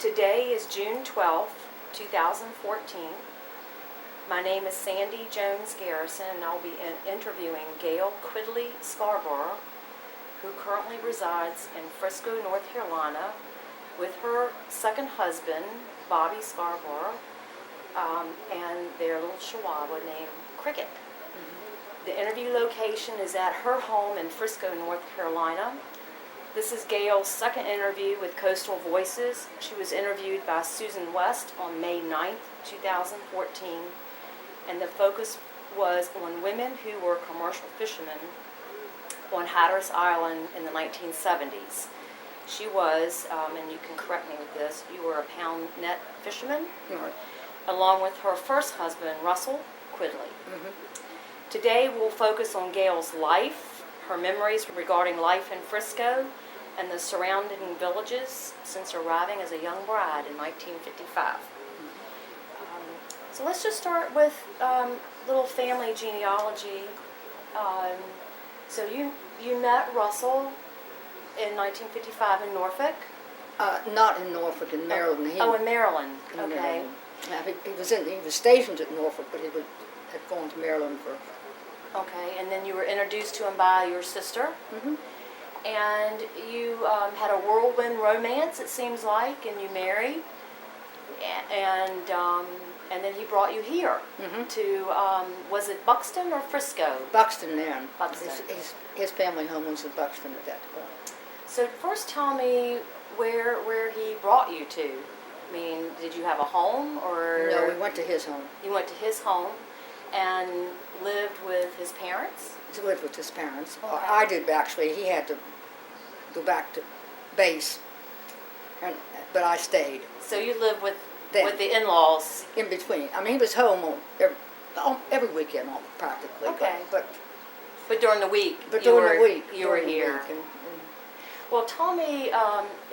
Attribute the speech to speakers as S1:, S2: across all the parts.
S1: Today is June 12th, 2014. My name is Sandi Jones Garrison, and I'll be interviewing Gail Quidley Scarborough, who currently resides in Frisco, North Carolina, with her second husband, Bobby Scarborough, and their little chihuahua named Cricket. The interview location is at her home in Frisco, North Carolina. This is Gail's second interview with Coastal Voices. She was interviewed by Susan West on May 9th, 2014, and the focus was on women who were commercial fishermen on Hatteras Island in the 1970s. She was, and you can correct me with this, you were a pound net fisherman, along with her first husband, Russell Quidley. Today we'll focus on Gail's life, her memories regarding life in Frisco, and the surrounding villages since arriving as a young bride in 1955. So let's just start with little family genealogy. So you met Russell in 1955 in Norfolk?
S2: Not in Norfolk, in Maryland.
S1: In Maryland. Okay.
S2: He was stationed at Norfolk, but he had gone to Maryland for.
S1: Okay, and then you were introduced to him by your sister. And you had a whirlwind romance, it seems like, and you married. And then he brought you here to, was it Buxton or Frisco?
S2: Buxton then.
S1: Buxton.
S2: His family home was in Buxton at that point.
S1: So first tell me where he brought you to. I mean, did you have a home or?
S2: No, we went to his home.
S1: You went to his home and lived with his parents?
S2: He lived with his parents.
S1: Okay.
S2: I did actually. He had to go back to base, but I stayed.
S1: So you lived with the in-laws?
S2: In between. I mean, he was home on every weekend practically.
S1: Okay.
S2: But
S1: during the week? You were here. Well, tell me,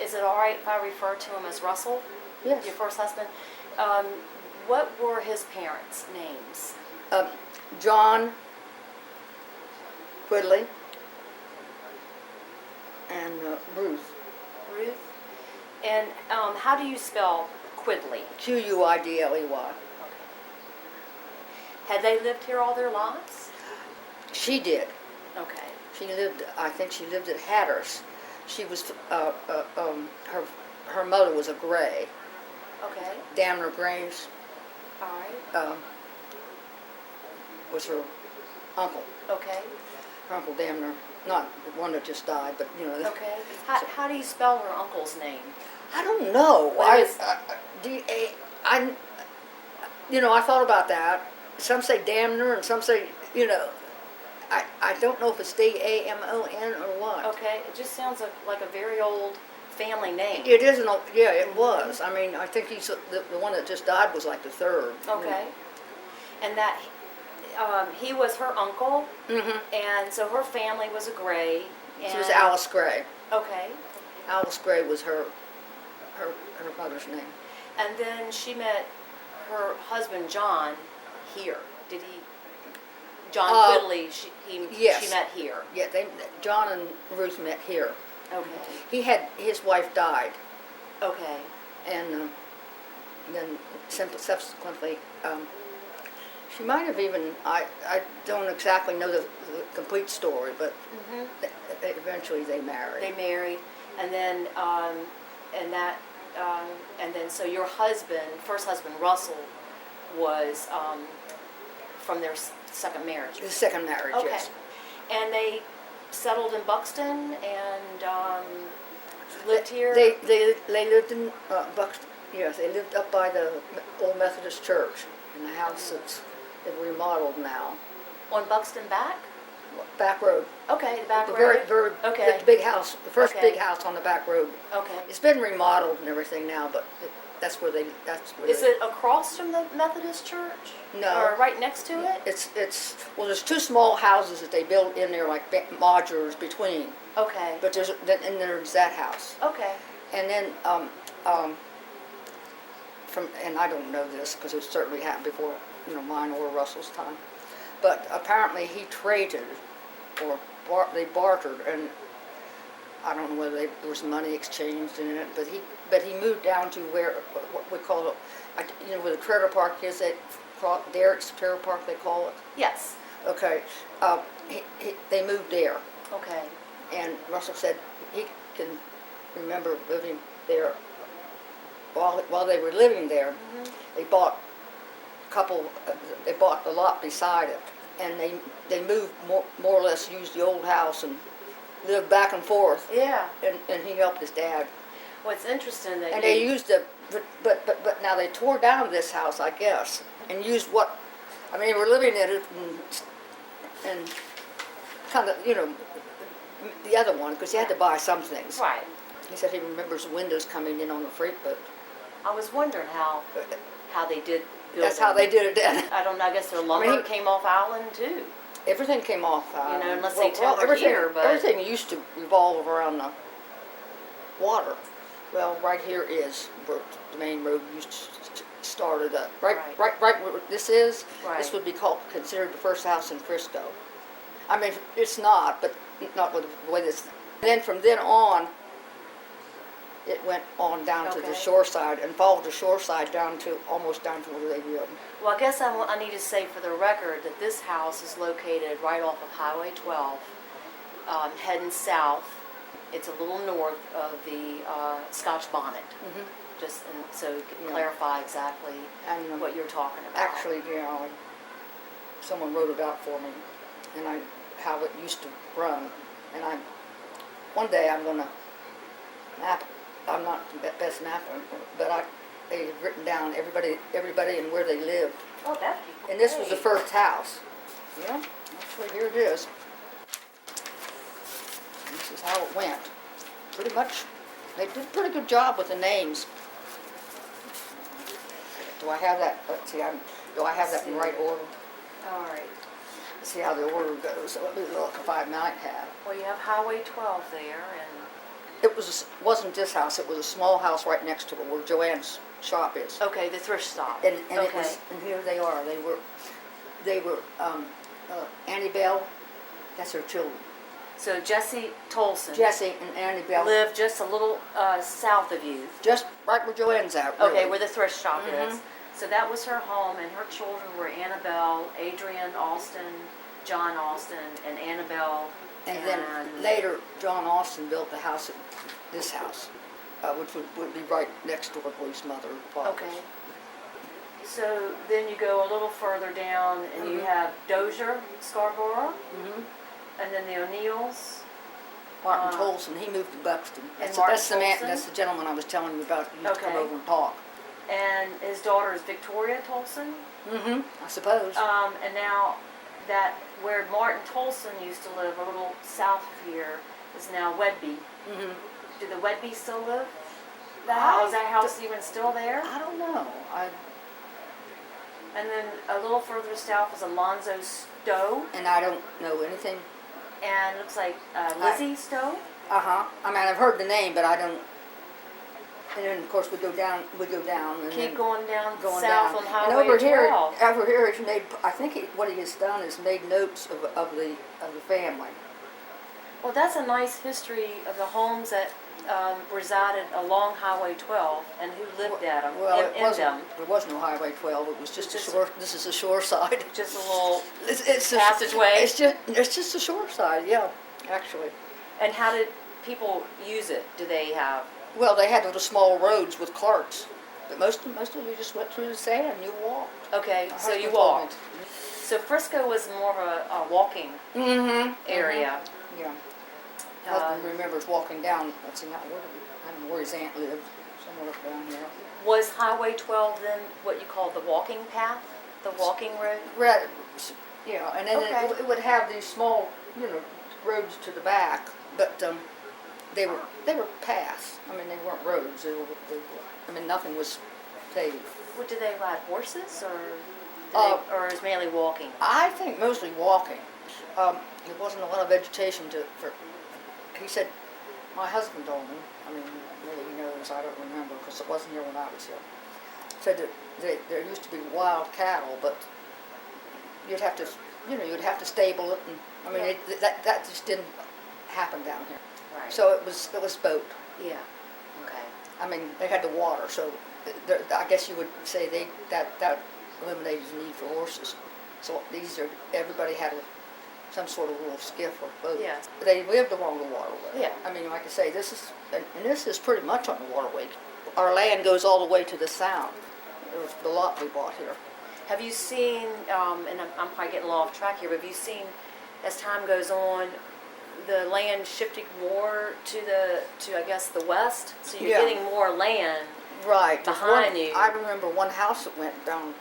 S1: is it all right if I refer to him as Russell?
S2: Yes.
S1: Your first husband? What were his parents' names?
S2: John Quidley and Ruth.
S1: Ruth? And how do you spell Quidley?
S2: Quidley.
S1: Okay. Had they lived here all their lives?
S2: She did.
S1: Okay.
S2: I think she lived at Hatteras. She was, her mother was a Gray.
S1: Okay.
S2: Damner Graves.
S1: All right.
S2: Was her uncle.
S1: Okay.
S2: Her Uncle Damner, not the one that just died, but you know.
S1: Okay. How do you spell her uncle's name?
S2: I don't know. I thought about that. Some say Damner, and some say, I don't know if it's D-A-M-O-N or what.
S1: Okay. It just sounds like a very old family name.
S2: It is an old, yeah, it was. I mean, I think he's the one that just died was like the third.
S1: Okay. And that he was her uncle, and so her family was a Gray.
S2: She was Alice Gray.
S1: Okay.
S2: Alice Gray was her mother's name.
S1: And then she met her husband John here. Did he? John Quidley.
S2: Yes.
S1: She met here.
S2: Yeah, John and Ruth met here.
S1: Okay.
S2: His wife died.
S1: Okay.
S2: And then subsequently, she might have even, I don't exactly know the complete story, but eventually they married.
S1: They married, and then, so your first husband, Russell, was from their second marriage.
S2: The second marriage,
S1: okay.
S2: Yes.
S1: And they settled in Buxton and lived here?
S2: They lived in Buxton, yes, they lived up by the old Methodist church in the house that's been remodeled now.
S1: On Buxton
S2: Back road.
S1: Okay, the back road.
S2: The big house, the first big house on the back road.
S1: Okay.
S2: It's been remodeled and everything now, but that's where they.
S1: Is it across from the Methodist church?
S2: No.
S1: Or right next to it?
S2: It's there's two small houses that they built in there like modulars between.
S1: Okay.
S2: But there's that house.
S1: Okay.
S2: And then and I don't know this because it certainly happened before mine or Russell's time, but apparently he traded or they bartered, and I don't know whether there was money exchanged in it, but he moved down to where, what we call it, where the trailer park is, Derek's trailer park, they call it.
S1: Yes.
S2: Okay, they moved there,
S1: Okay.
S2: and Russell said he can remember living there. While they were living there, they bought a lot beside it, and they moved more or less, used the old house and lived back and forth.
S1: Yeah.
S2: And he helped his dad.
S1: Well, it's interesting that
S2: They used but now they tore down this house, I guess, and used they were living in it and kind of, the other one, because he had to buy some things.
S1: Right.
S2: He said he remembers windows coming in on the freight boat.
S1: I was wondering how they did build
S2: That's how they did it then.
S1: I don't know, I guess their lumber came off island too.
S2: Everything came off.
S1: Unless they tell here, but
S2: everything used to revolve around the water. Well, right here is where the main road started up. Right where this is.
S1: Right.
S2: This would be considered the first house in Frisco. I mean, it's not, but not with the way this. Then from then on, it went on down to the shore side and followed the shore side almost down to where they lived.
S1: Well, I guess I need to say for the record that this house is located right off of Highway 12, heading south. It's a little north of the Scotch Bonnet. So you can clarify exactly what you're talking about.
S2: Actually, someone wrote it out for me, and how it used to run. And one day I'm going to map it. I'm not the best mapper, but they've written down everybody and where they lived.
S1: Oh, that'd be great.
S2: And this was the first house. Yeah, actually here it is. And this is how it went. Pretty much, they did a pretty good job with the names. Do I have that? Let's see. Do I have that in the right order?
S1: All right.
S2: Let's see how the order goes. So let me look if I might have.
S1: Well, you have Highway 12 there, and
S2: wasn't this house. It was a small house right next to it where Joanne's shop is.
S1: okay, the thrift stop.
S2: And here they are. They were Annie Bell. That's her children.
S1: So Jesse Tolson
S2: Jesse and Annie Bell
S1: lived just a little south of you.
S2: just right where Joanne's at. Really.
S1: Okay, where the thrift shop is. So that was her home, and her children were Annabelle, Adrian Alston, John Alston, and Annabelle.
S2: And then later, John Austin built the house, this house, which would be right next door to his mother and father.
S1: Okay. So then you go a little further down, and you have Dozier, Scarborough, and then the O'Neills.
S2: Martin Tolson, he moved to Buxton. That's the gentleman I was telling you about. He used to come over and talk.
S1: And his daughter is Victoria Tolson.
S2: I suppose.
S1: And now that where Martin Tolson used to live, a little south of here, is now Wedby. Do the Wedbys still live? Is that house even still there?
S2: I don't know.
S1: And then a little further south is Alonzo Stowe.
S2: And I don't know anything.
S1: And it looks like Lizzie Stowe.
S2: I mean, I've heard the name, but I don't. And then, of course, we go down. And
S1: Keep going down south
S2: down.
S1: on Highway
S2: And over
S1: 12.
S2: here, he's made. I think what he has done is made notes of the family.
S1: Well, that's a nice history of the homes that resided along Highway 12 and who lived at them.
S2: Well,
S1: them.
S2: There was no Highway 12. It was just a shore. This is the shore side.
S1: Just a little
S2: it's
S1: passageway.
S2: It's just the shore side. Yeah, actually.
S1: And how did people use it? Do they have?
S2: Well, they had little small roads with carts, but most of you just went through the sand. You walked.
S1: Okay, so you walked. So Frisco was more of a walking area.
S2: Yeah. Husband remembers walking down. Let's see, I don't know where his aunt lived. Somewhere up down here.
S1: Was Highway 12 then what you call the walking path, the walking road?
S2: Right. Yeah, and then it would have these small, roads to the back, but they were paths. I mean, they weren't roads. Nothing was paved.
S1: Well, did they ride horses, or is mainly walking?
S2: I think mostly walking. There wasn't a lot of vegetation he said, my husband told me, maybe he knows, I don't remember, because it wasn't here when I was here, said that there used to be wild cattle, but you'd have to stable it, and that just didn't happen down here.
S1: Right.
S2: So it was boat.
S1: Yeah. Okay.
S2: I mean, they had the water, so I guess you would say that eliminated the need for horses. So everybody had some sort of little skiff or boat.
S1: Yes.
S2: They lived along the waterway.
S1: Yeah.
S2: I mean, like I say, this is pretty much on the waterway. Our land goes all the way to the sound. It was the lot we bought here.
S1: Have you seen, and I'm probably getting a little off track here, but have you seen, as time goes on, the land shifting more to I guess, the west? So you're getting more land behind you.
S2: I remember one house that went down,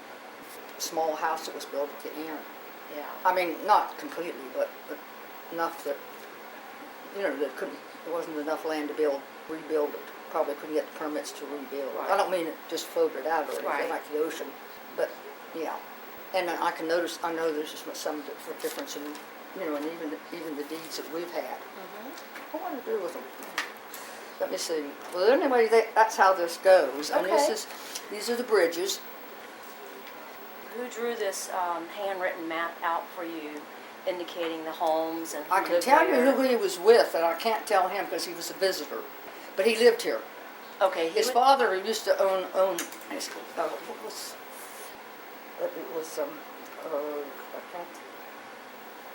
S2: a small house that was built at the end.
S1: Yeah.
S2: I mean, not completely, but enough that, there wasn't enough land to rebuild it. Probably couldn't get the permits to rebuild.
S1: Right.
S2: I don't mean it just floated out or anything
S1: Right.
S2: like the ocean, but yeah. And I know there's just some difference in, and even the deeds that we've had.
S1: Mm-hmm.
S2: What do I want to do with them? Let me see. Well, anyway, that's how this goes. And
S1: Okay.
S2: These are the bridges.
S1: Who drew this handwritten map out for you, indicating the homes and who
S2: I can
S1: lived
S2: tell you
S1: there?
S2: who he was with, and I can't tell him because he was a visitor. But he lived here.
S1: Okay.
S2: His father used to own what was, it was,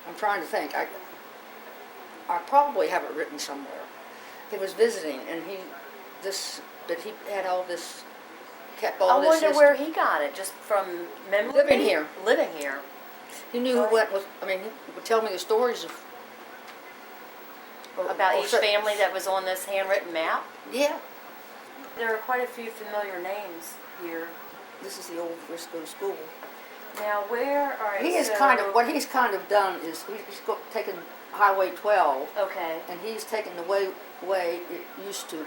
S2: I'm trying to think. I probably have it written somewhere. He was visiting, and he had all this, kept all
S1: I
S2: this.
S1: wonder where he got it, just from memory?
S2: Living here.
S1: Living here.
S2: He knew who went with, he would tell me the stories of.
S1: About each family that was on this handwritten map?
S2: Yeah.
S1: There are quite a few familiar names here.
S2: This is the old Frisco School.
S1: Now, where are
S2: What he's kind of done is he's taken Highway 12.
S1: Okay.
S2: And he's taken the way it used to,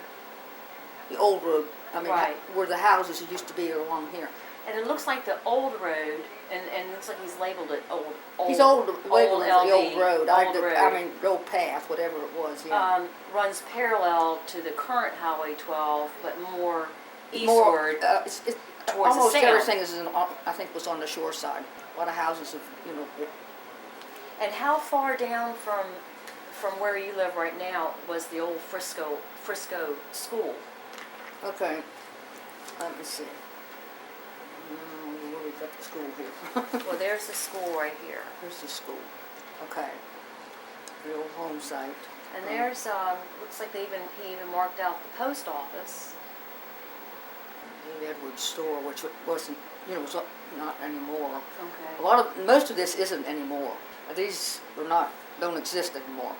S2: the old road.
S1: Right.
S2: Where the houses used to be along here.
S1: And it looks like the old road, and it looks like he's labeled it old.
S2: He's labeled it the old road. The old path, whatever it was. Yeah.
S1: Runs parallel to the current Highway 12, but more eastward.
S2: It's
S1: towards
S2: almost
S1: the sound.
S2: everything I think was on the shore side. A lot of houses have,
S1: And how far down from where you live right now was the old Frisco school?
S2: Okay. Let me see. Where we got the school here?
S1: Well, there's the school right here.
S2: Here's the school. Okay. The old home site.
S1: And there's, looks like he even marked out the post office.
S2: The Edwards store, which wasn't, was not anymore.
S1: Okay.
S2: Most of this isn't anymore. These don't exist anymore.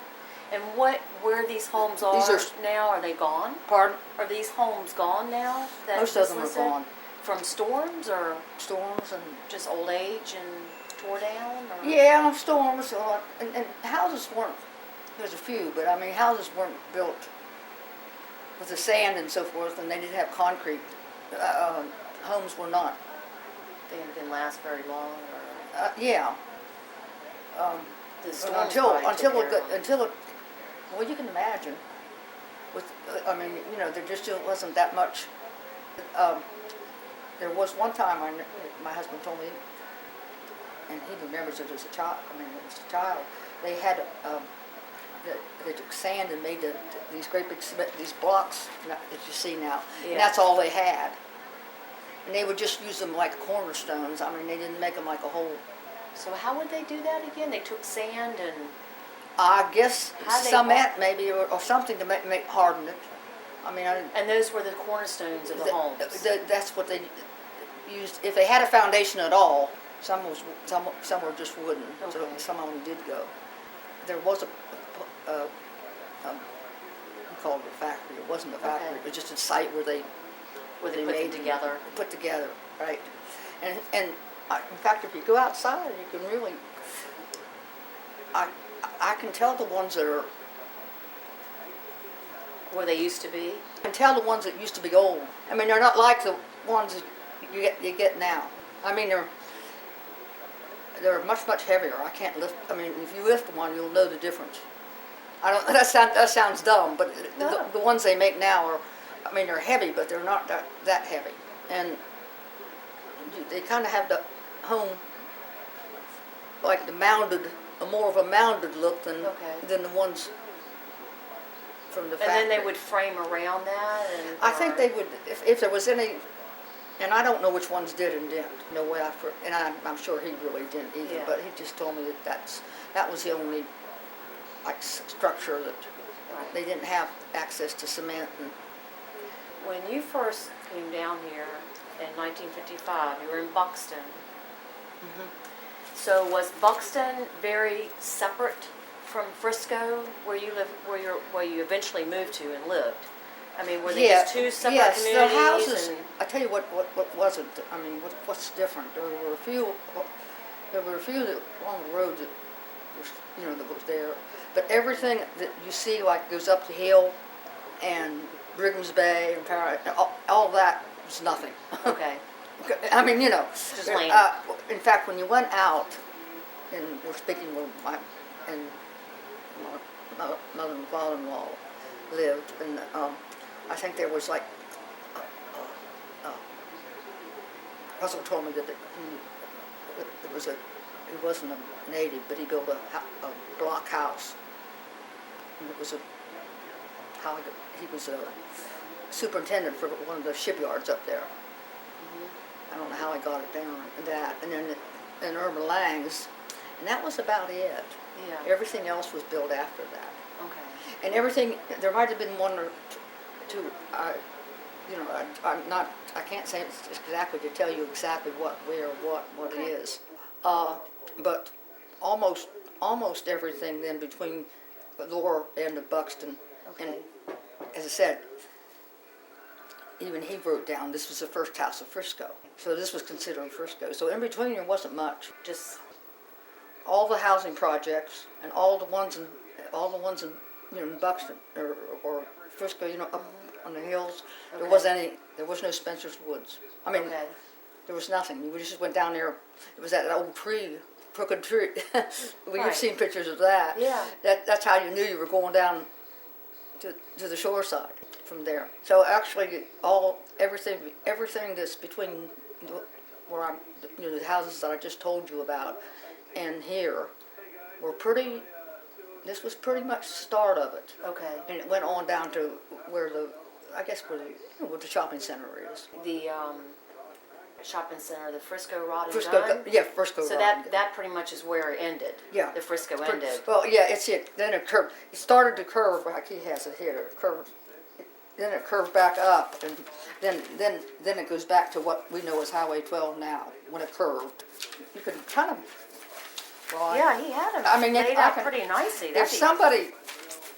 S1: And where these homes are now, are they gone?
S2: Pardon?
S1: Are these homes gone now?
S2: Most of them are gone.
S1: From storms or
S2: Storms and...
S1: just old age and tore down? Or?
S2: Yeah, storms. And houses weren't, there's a few, but houses weren't built with the sand and so forth, and they didn't have concrete. Homes were not.
S1: They didn't last very long? Or?
S2: Yeah.
S1: The storms
S2: Until it, well, you can imagine. There just wasn't that much. There was one time my husband told me, and he remembers it as a child. They had they took sand and made these great big cement, these blocks that you see now.
S1: Yeah.
S2: And that's all they had. And they would just use them like cornerstones. They didn't make them like a whole.
S1: So how would they do that again? They took sand and...
S2: I guess cement maybe or something to make harden it.
S1: And those were the cornerstones of the homes.
S2: That's what they used. If they had a foundation at all, some were just wooden.
S1: Okay.
S2: So some of them did go. There was we called it a factory. It wasn't a factory.
S1: Okay.
S2: It was just a site where they
S1: put
S2: made
S1: them together.
S2: Put together, right? And in fact, if you go outside, you can really. I can tell the ones that are.
S1: Where they used to be?
S2: I can tell the ones that used to be old. They're not like the ones that you get now. They're much heavier. I can't lift. If you lift one, you'll know the difference. That sounds dumb, but
S1: No.
S2: the ones they make now are, they're heavy, but they're not that heavy. And they kind of have the home like more of a mounded look than the ones from the
S1: And
S2: factory.
S1: then they would frame around that?
S2: I think they would, if there was any, and I don't know which ones did and didn't. No way and I'm sure he really didn't either.
S1: Yeah.
S2: But he just told me that was the only like structure that
S1: Right.
S2: they didn't have access to cement. And
S1: When you first came down here in 1955, you were in Buxton.
S2: Mhm.
S1: So was Buxton very separate from Frisco, where you live, where you eventually moved to and lived? I mean, were they just two separate
S2: yes,
S1: communities?
S2: the houses.
S1: And
S2: I tell you what wasn't. I mean, what's different? There were a few that along the road that that was there, but everything that you see like goes up the hill, and Brigham's Bay and all that was nothing.
S1: okay,
S2: I mean,
S1: just land.
S2: in fact, when you went out, and we're speaking with my mother and father-in-law lived, and I think there was like, Russell told me that there was he wasn't a native, but he built a block house, and it was he was a superintendent for one of the shipyards up there. I don't know how he got it down, and then in Urban Lang's, and that was about it.
S1: Yeah.
S2: Everything else was built after that.
S1: Okay.
S2: And everything, there might have been one or two, I can't say exactly to tell you exactly what it is. But almost everything then between the lower end of Buxton,
S1: Okay.
S2: and as I said, even he wrote down this was the first house of Frisco. So this was considered Frisco. So in between there wasn't much.
S1: Just
S2: All the housing projects and all the ones in in Buxton or Frisco, up on the hills.
S1: Okay.
S2: There was no Spencer's Woods. I mean,
S1: okay.
S2: there was nothing. You just went down there. It was that old tree, crooked tree. Well,
S1: Right.
S2: You've seen pictures of that.
S1: Yeah.
S2: That's how you knew you were going down to the shore side from there. So actually, everything that's between where I'm, the houses that I just told you about, and here, were pretty. This was pretty much the start of it,
S1: Okay.
S2: and it went on down to where the shopping center is.
S1: The shopping center, the Frisco Rod and
S2: Frisco,
S1: Gun?
S2: Frisco.
S1: So that pretty much is where it ended.
S2: Yeah.
S1: The Frisco ended.
S2: Well, yeah, it's it. Then it curved. It started to curve like he has it here. It curved. Then it curved back up, and then it goes back to what we know as Highway 12 now. When it curved, you could kind of. Well,
S1: Yeah, he had them
S2: I mean,
S1: laid
S2: I
S1: out
S2: can-
S1: pretty nicely.
S2: If
S1: That'd be-
S2: somebody,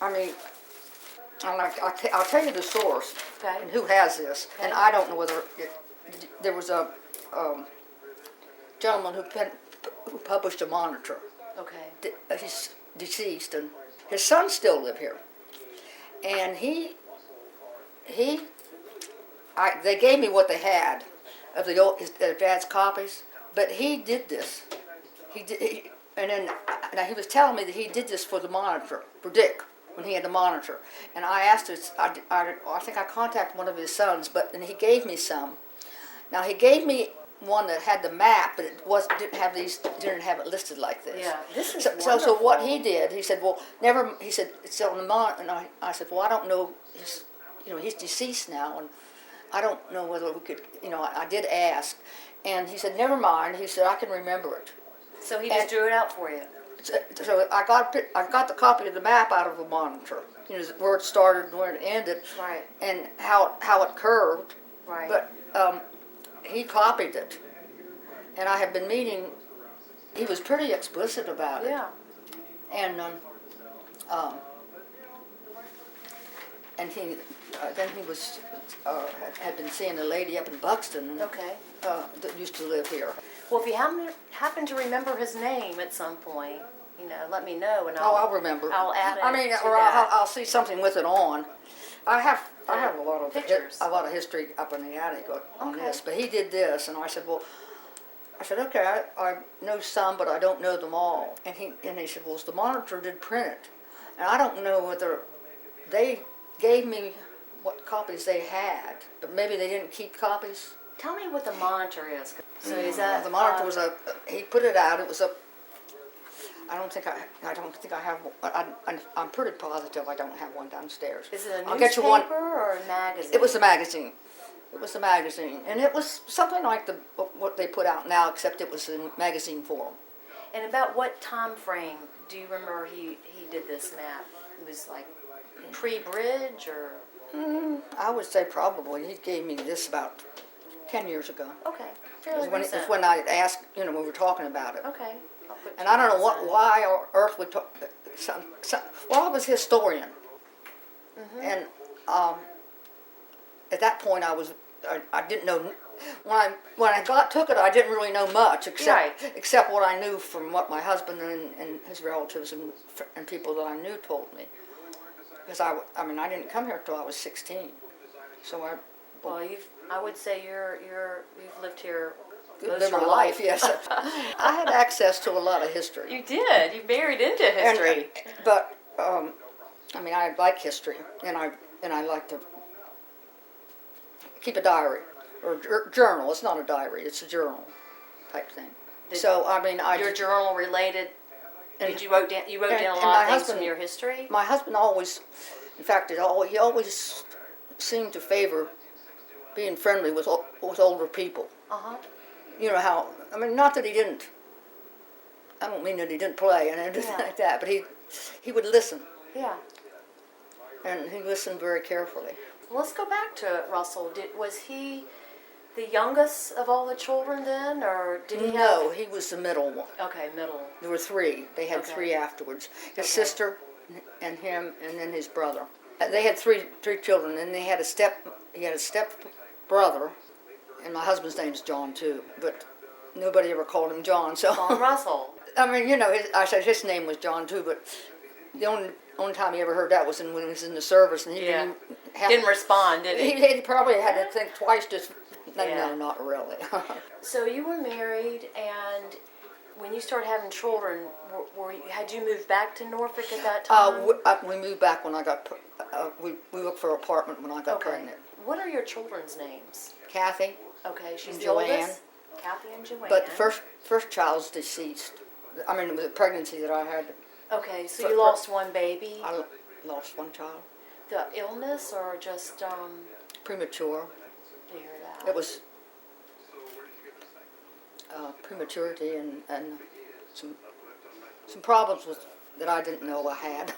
S2: I mean, I'll tell you the source
S1: Okay.
S2: and who has this, and
S1: Okay.
S2: I don't know whether there was a gentleman who published a monitor.
S1: Okay.
S2: He's deceased, and his sons still live here. And they gave me what they had of his dad's copies, but he did this. And then now he was telling me that he did this for the monitor, for Dick, when he had the monitor. And I asked I think I contacted one of his sons, but then he gave me some. Now he gave me one that had the map, but didn't have it listed like this.
S1: Yeah, this is
S2: So what he
S1: wonderful.
S2: did, he said, well, he said, it's on the monitor, and I said, well, I don't know, he's deceased now, and I don't know whether we could, I did ask, and he said, never mind, he said, I can remember it.
S1: So he just drew it out for you.
S2: So I got the copy of the map out of the monitor, where it started and where it ended,
S1: Right.
S2: and how it curved.
S1: Right.
S2: But he copied it, and I have been meeting. He was pretty explicit about it.
S1: Yeah.
S2: And he then he was had been seeing a lady up in Buxton.
S1: Okay.
S2: That used to live here.
S1: Well, if you happen to remember his name at some point, let me know, and
S2: I'll remember.
S1: I'll add it.
S2: I mean,
S1: to
S2: or
S1: that.
S2: I'll see something with it on. I have a lot of
S1: Pictures.
S2: history up in the attic on
S1: Okay.
S2: this. But he did this, and I said, okay, I know some, but I don't know them all. And he said, well, the monitor did print it, and I don't know whether they gave me what copies they had, but maybe they didn't keep copies.
S1: Tell me what the monitor is. So is that
S2: The monitor was he put it out. It was I don't think I have. I'm pretty positive I don't have one downstairs.
S1: Is it a
S2: I'll get you one.
S1: newspaper or a magazine?
S2: It was a magazine. It was a magazine, and it was something like what they put out now, except it was in magazine form.
S1: And about what time frame do you remember he did this map? It was like pre-bridge or?
S2: I would say probably. He gave me this about 10 years ago.
S1: Okay, fairly recent.
S2: It's when I asked, we were talking about it.
S1: Okay.
S2: And I don't know why on earth we talk. Well, I was a historian, and at that point I didn't know. When I took it, I didn't really know much except what I knew from what my husband and his relatives and people that I knew told me. Because I didn't come here till I was 16, so
S1: I would say you've lived here most
S2: lived
S1: of
S2: my
S1: your
S2: life. Yes, I had access to a lot of history.
S1: You did. You married into history.
S2: But I like history, and I like to keep a diary or journal. It's not a diary; it's a journal type thing.
S1: Your journal related. Did you wrote down a lot of things from your history?
S2: My husband always, in fact, he always seemed to favor being friendly with older people. You know how? Not that he didn't. I don't mean that he didn't play and anything like that, but he would listen.
S1: Yeah.
S2: And he listened very carefully.
S1: Well, let's go back to Russell. Was he the youngest of all the children then, or did he have?
S2: No, he was the middle one.
S1: Okay, middle.
S2: There were three. They had three afterwards. His sister and him, and then his brother. They had three children, and he had a step brother, and my husband's name's John too, but nobody ever called him John. So
S1: John Russell.
S2: I said his name was John too, but the only time he ever heard that was when he was in the service, and he
S1: didn't respond, did he?
S2: He probably had to think twice. No, not really.
S1: So you were married, and when you started having children, had you moved back to Norfolk at that time?
S2: We moved back when I got. We looked for an apartment when I got pregnant.
S1: What are your children's names?
S2: Kathy.
S1: Okay, she's the
S2: Joanne.
S1: oldest. Kathy and Joanne.
S2: But the first child's deceased. It was a pregnancy that I had.
S1: Okay, so you lost one baby.
S2: I lost one child.
S1: The illness or just
S2: premature.
S1: To hear that.
S2: It was prematurity and some problems that I didn't know I had.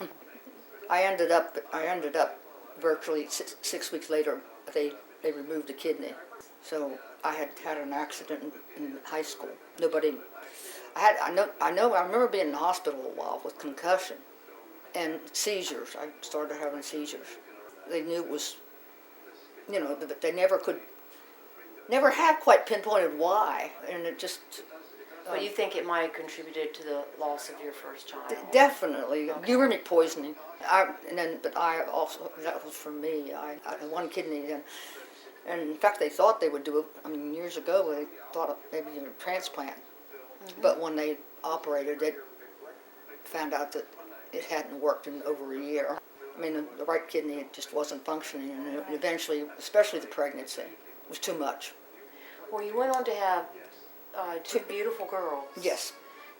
S2: I ended up virtually 6 weeks later. They removed a kidney. So I had an accident in high school. I remember being in the hospital a while with concussion and seizures. I started having seizures. They knew it was, but they never had quite pinpointed why, and it just.
S1: Well, you think it might have contributed to the loss of your first child?
S2: Definitely, urine poisoning. But I also, that was for me. I had one kidney then. And in fact, they thought they would do it. Years ago, they thought maybe a transplant. But when they operated, they found out that it hadn't worked in over a year. The right kidney, it just wasn't functioning. And eventually, especially the pregnancy, was too much.
S1: Well, you went on to have two beautiful girls.
S2: Yes.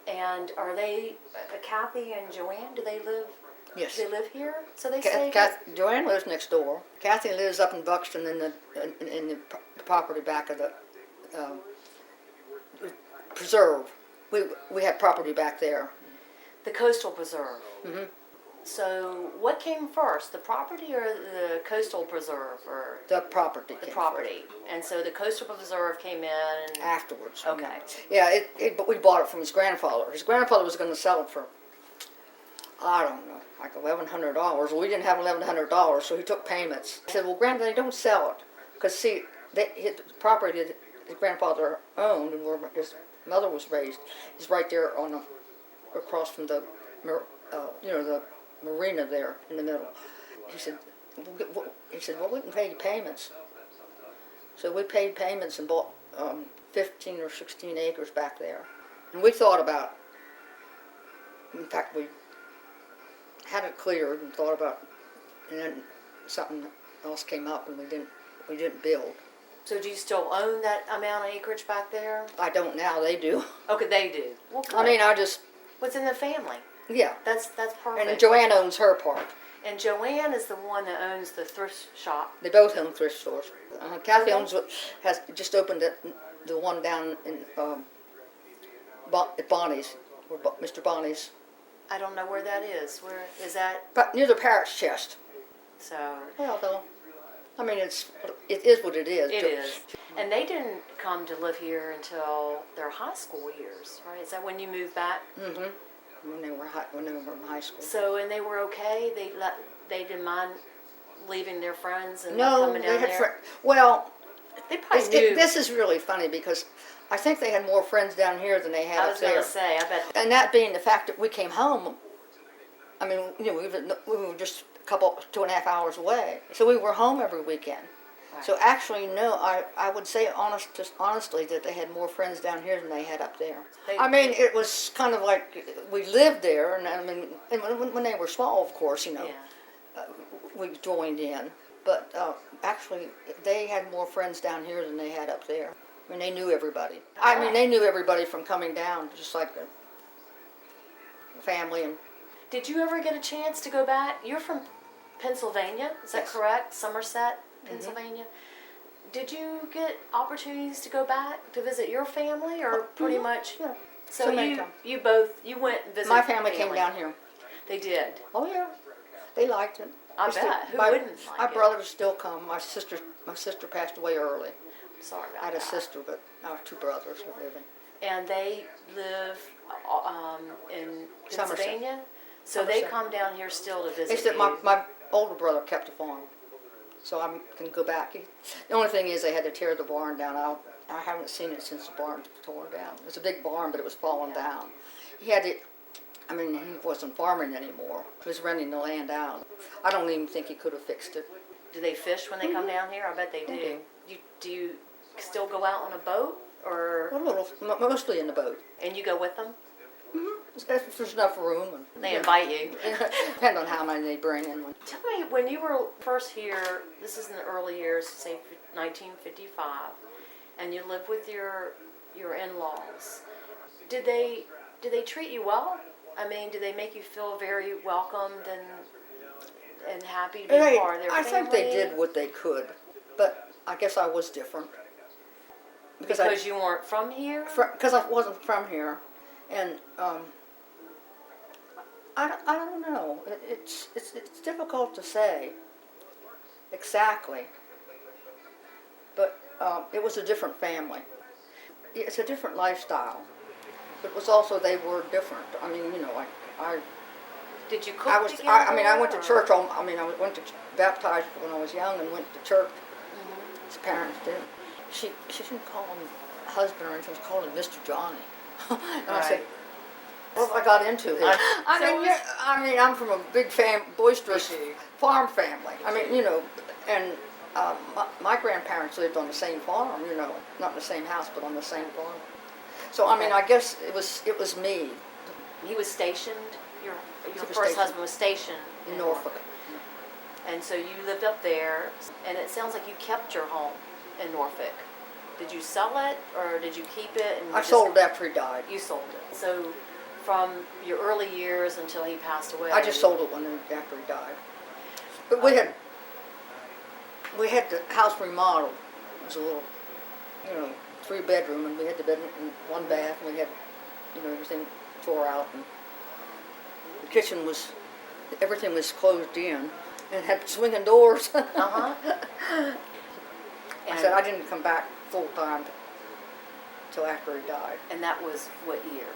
S1: And are they, Kathy and Joanne, do they live?
S2: Yes.
S1: Do they live here? So they stay.
S2: Joanne lives next door. Kathy lives up in Buxton in the property back of the preserve. We had property back there.
S1: The coastal preserve.
S2: Mm-hmm.
S1: So what came first, the property or the coastal preserve? Or
S2: the property.
S1: The property. First. And so the coastal preserve came in
S2: afterwards.
S1: Okay.
S2: Yeah, but we bought it from his grandfather. His grandfather was going to sell it for, I don't know, like $1,100. Well, we didn't have $1,100, so he took payments. I said, well, Granddaddy, don't the because see, the property that his grandfather owned and where his mother was raised is right there across from the marina there in the middle. He said, well, we can pay you payments. So we paid payments and bought 15 or 16 acres back there. And we thought about, in fact, we had it cleared and thought about, and then something else came up and we didn't build.
S1: So do you still own that amount of acreage back there?
S2: I don't now, they do.
S1: Okay, they do. Well,
S2: I
S1: What's in the family?
S2: Yeah.
S1: That's perfect.
S2: And Joanne owns her part.
S1: And Joanne is the one that owns the thrift shop.
S2: They both own thrift stores. Kathy
S1: Okay.
S2: has just opened the one down in at Bonnie's, or Mr. Bonnie's.
S1: I don't know where that is. Where is that?
S2: But near the parrot's chest.
S1: So
S2: Well, though, I mean, it is what it is.
S1: it is. And they didn't come to live here until their high school years, right? Is that when you moved back?
S2: Mm-hmm. When they were in high school.
S1: So, and they were okay? They didn't mind leaving their friends and
S2: No,
S1: coming down
S2: they had
S1: there?
S2: well,
S1: They probably knew.
S2: this is really funny because I think they had more friends down here than they had
S1: I
S2: up
S1: was
S2: there.
S1: going to say, I bet.
S2: And that being the fact that we came home, I mean, you know, we were just a couple, 2.5 hours away. So we were home every weekend.
S1: Right.
S2: So actually, no, I would say just honestly that they had more friends down here than they had up there. I mean, it was kind of like we lived there, and I mean, and when they were small, of course, you know,
S1: Yeah.
S2: we joined in. But actually, they had more friends down here than they had up there. I mean, they knew everybody. I mean, they knew everybody from coming down, just like the family. And
S1: Did you ever get a chance to go back? You're from Pennsylvania, is that
S2: Yes.
S1: correct? Somerset, Pennsylvania. Did you get opportunities to go back to visit your family, or pretty much?
S2: yeah.
S1: So
S2: many
S1: you
S2: times.
S1: you went and visited.
S2: My family came down here.
S1: They did.
S2: Oh yeah, they liked it.
S1: I
S2: They
S1: bet. Who
S2: my,
S1: wouldn't like
S2: my
S1: it?
S2: brothers still come. My sister passed away early.
S1: Sorry about
S2: I had a
S1: that.
S2: sister, but I have 2 brothers living.
S1: And they live in
S2: Somerset.
S1: Pennsylvania, so they
S2: Somerset.
S1: come down here still to visit
S2: Except
S1: you.
S2: my older brother kept a farm, so I can go back. The only thing is they had to tear the barn down. I haven't seen it since the barn was torn down. It was a big barn, but it was falling down. He had it. I mean, he wasn't farming anymore. He was renting the land out. I don't even think he could have fixed it.
S1: Do they fish when they come down here? I bet they do.
S2: They
S1: Do you still go out on a boat, or
S2: A little, mostly in the boat.
S1: and you go with them?
S2: If there's enough room. And,
S1: They invite you.
S2: depend on how many they bring in.
S1: Tell me, when you were first here, this is in the early years, say 1955, and you lived with your in-laws. Did they treat you well? I mean, did they make you feel very welcomed and happy to be part of their
S2: I
S1: family?
S2: think they did what they could, but I guess I was different.
S1: Because you weren't from here?
S2: Because I wasn't from here, and I don't know. It's difficult to say exactly, but it was a different family. It's a different lifestyle. It was also they were different. I mean, you know, I
S1: Did you cook
S2: I was
S1: together?
S2: I went to
S1: or-
S2: church. I went to baptized when I was young and went to church. His parents did. She didn't call him husband or anything. She called him Mr. Johnny. And I said, what have I got into here? I mean, I'm from a big boisterous farm family. I mean, you know, and my grandparents lived on the same farm. You know, not in the same house, but on the same farm. So I mean, I guess it was me.
S1: He was stationed. Your
S2: was
S1: first
S2: stationed.
S1: husband was stationed
S2: In Norfolk.
S1: And so you lived up there, and it sounds like you kept your home in Norfolk. Did you sell it, or did you keep it? And
S2: I sold it after he died.
S1: You sold it. So from your early years until he passed away.
S2: I just sold it after he died. But we had the house remodeled. It was a little, 3-bedroom, and we had the bedroom and 1 bath, and we had, everything tore out, and the kitchen everything was closed in, and had swinging doors.
S1: Uh-huh.
S2: I said I didn't come back full time till after he died.
S1: And that was what year?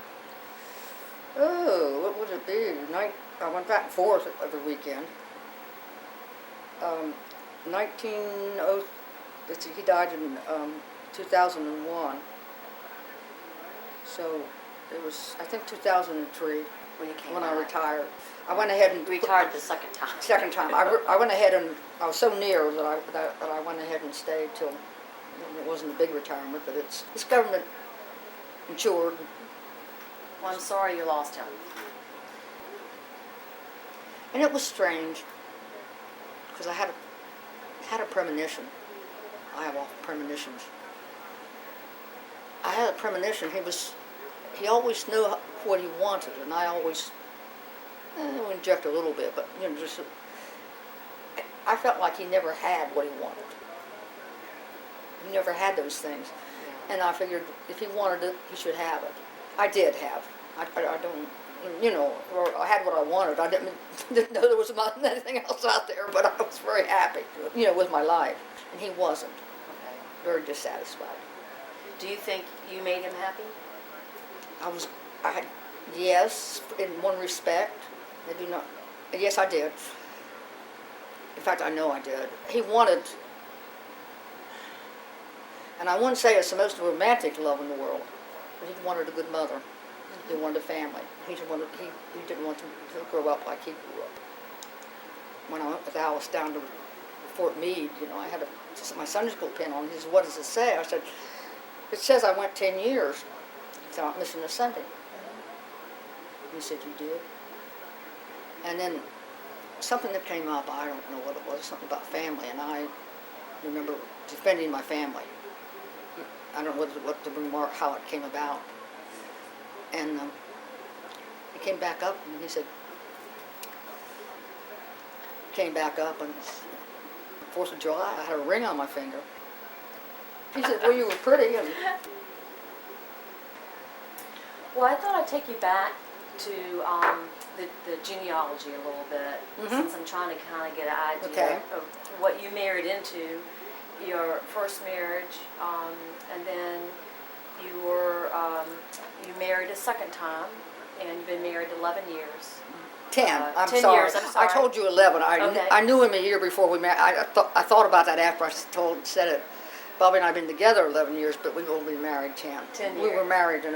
S2: Oh, what would it be? I went back and forth every weekend. 19, he died in 2001. So it was, I think, 2003 when I retired. I went ahead and
S1: Retired the second time.
S2: Second time. I went ahead and I was so near that I went ahead and stayed till it wasn't a big retirement, but it's government insured.
S1: Well, I'm sorry you lost him.
S2: And it was strange because I had a premonition. I have all premonitions. I had a premonition. he always knew what he wanted, and I always inject a little bit, but just I felt like he never had what he wanted. He never had those things, and I figured if he wanted it, he should have it. I did have. I don't, or I had what I wanted. I didn't know there was anything else out there, but I was very happy, with my life, and he wasn't.
S1: Okay.
S2: Very dissatisfied.
S1: Do you think you made him happy?
S2: Yes, in one respect. Maybe not. Yes, I did. In fact, I know I did. He wanted, and I wouldn't say it's the most romantic love in the world, but he wanted a good mother. He wanted a family. He didn't want to grow up like he grew up. When I went with Alice down to Fort Meade, I had my Sunday school pin on. He said, "What does it say?" I said, "It says I went 10 years without missing a Sunday." He said, "You did?" And then something that came up, I don't know what it was, something about family, and I remember defending my family. I don't know what the remark, how it came about. And he came back up, and he said, and 4th of July, I had a ring on my finger. He said, "Well, you were pretty." And
S1: Well, I thought I'd take you back to the genealogy a little bit, since I'm trying to kind of get an idea of what you married into, your first marriage, and then you married a second time, and you've been married 11 years.
S2: 10. I'm
S1: 10
S2: sorry.
S1: years, I'm sorry.
S2: I told you 11.
S1: Okay.
S2: I knew him a year before we married. I thought about that after I said it. Bobby and I have been together 11 years, but we've only been married 10.
S1: 10
S2: We were
S1: years.
S2: married in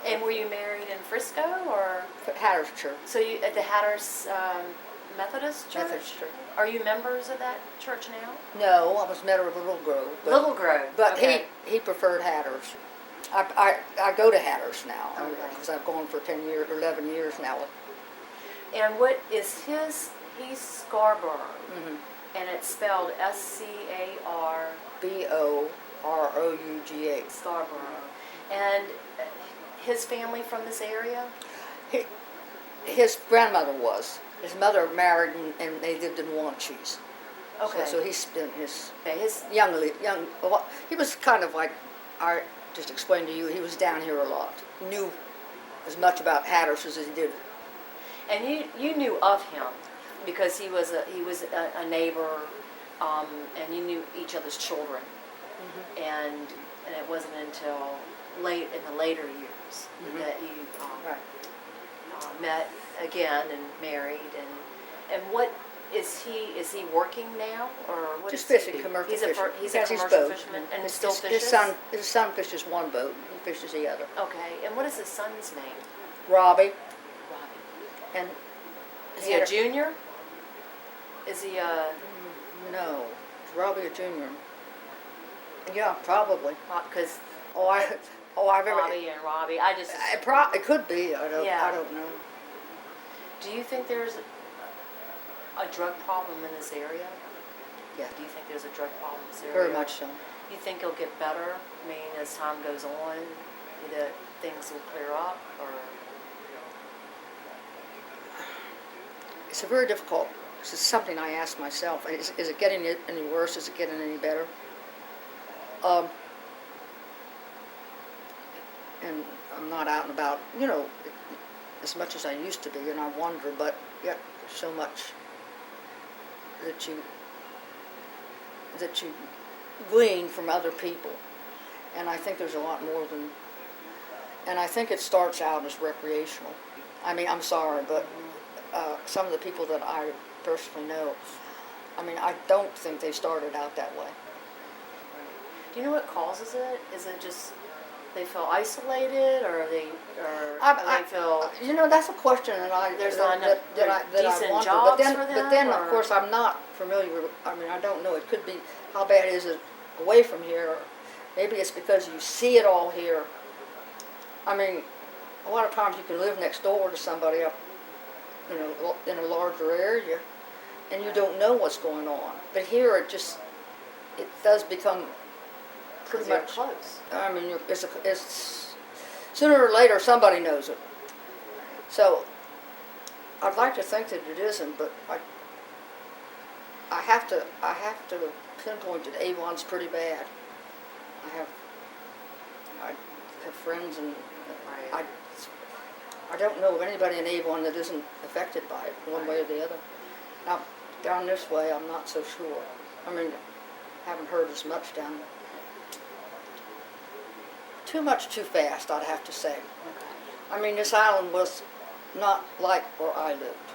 S1: And were you married in Frisco, or?
S2: Hatteras Church.
S1: So you at the Hatteras Methodist Church?
S2: Methodist Church.
S1: Are you members of that church now?
S2: No, I was met her at Little Grove.
S1: Little Grove.
S2: But
S1: okay.
S2: he preferred Hatteras. I go to Hatteras now because
S1: Okay.
S2: I've gone for 10 years, 11 years now.
S1: And what is his? He's Scarborough,
S2: Mm-hmm.
S1: and it's spelled Scar.
S2: Borough.
S1: Scarborough. And his family from this area?
S2: His grandmother was. His mother married and they lived in Wanchese.
S1: Okay.
S2: So he spent his
S1: Okay, his
S2: he was kind of like, I just explained to you, he was down here a lot. He knew as much about Hatteras as he did.
S1: and you knew of him because he was a neighbor, and you knew each other's children, and it wasn't until late in the later years that you met again and married, and what is he? Is he working now, or what?
S2: Just
S1: does he
S2: fishing,
S1: do?
S2: commercial
S1: He's
S2: fishing.
S1: He's
S2: He
S1: a
S2: has his
S1: commercial
S2: boat.
S1: fisherman, and
S2: His-
S1: still
S2: his-
S1: fishes.
S2: His son fishes one boat. He fishes the other.
S1: Okay, and what is his son's name?
S2: Robbie.
S1: Robbie.
S2: And
S1: Is he a junior? Is he a?
S2: No, is Robbie a junior? Yeah, probably.
S1: Because
S2: I've ever.
S1: Bobby and Robbie, I just.
S2: It could be. I don't know.
S1: Do you think there's a drug problem in this area?
S2: Yeah.
S1: Do you think there's a drug problem in this area?
S2: Very much so.
S1: You think it'll get better? I mean, as time goes on, that things will clear up, or?
S2: It's a very difficult. It's something I ask myself. Is it getting any worse? Is it getting any better? And I'm not out and about, as much as I used to be, and I wonder, but yet there's so much that you glean from other people. And I think there's a lot more than, and I think it starts out as recreational. I mean, I'm sorry, but some of the people that I personally know, I mean, I don't think they started out that way.
S1: Do you know what causes it? Is it just they feel isolated, or they feel?
S2: That's a question, and
S1: There's not enough decent
S2: wonder.
S1: jobs
S2: but
S1: for them,
S2: then,
S1: or?
S2: of course, I'm not familiar with. I mean, I don't know. It could be how bad is it away from here? Or maybe it's because you see it all here. I mean, a lot of times you can live next door to somebody up, in a larger area, and you don't know what's going on. But here, it does become pretty much
S1: close.
S2: I mean, sooner or later somebody knows it. So I'd like to think that it isn't, but I have to pinpoint that Avon's pretty bad. I have friends, and I don't know of anybody in Avon that isn't affected by it one way or the other. Now, down this way, I'm not so sure. I mean, haven't heard as much down there. Too much too fast, I'd have to say.
S1: Okay.
S2: I mean, this island was not like where I lived.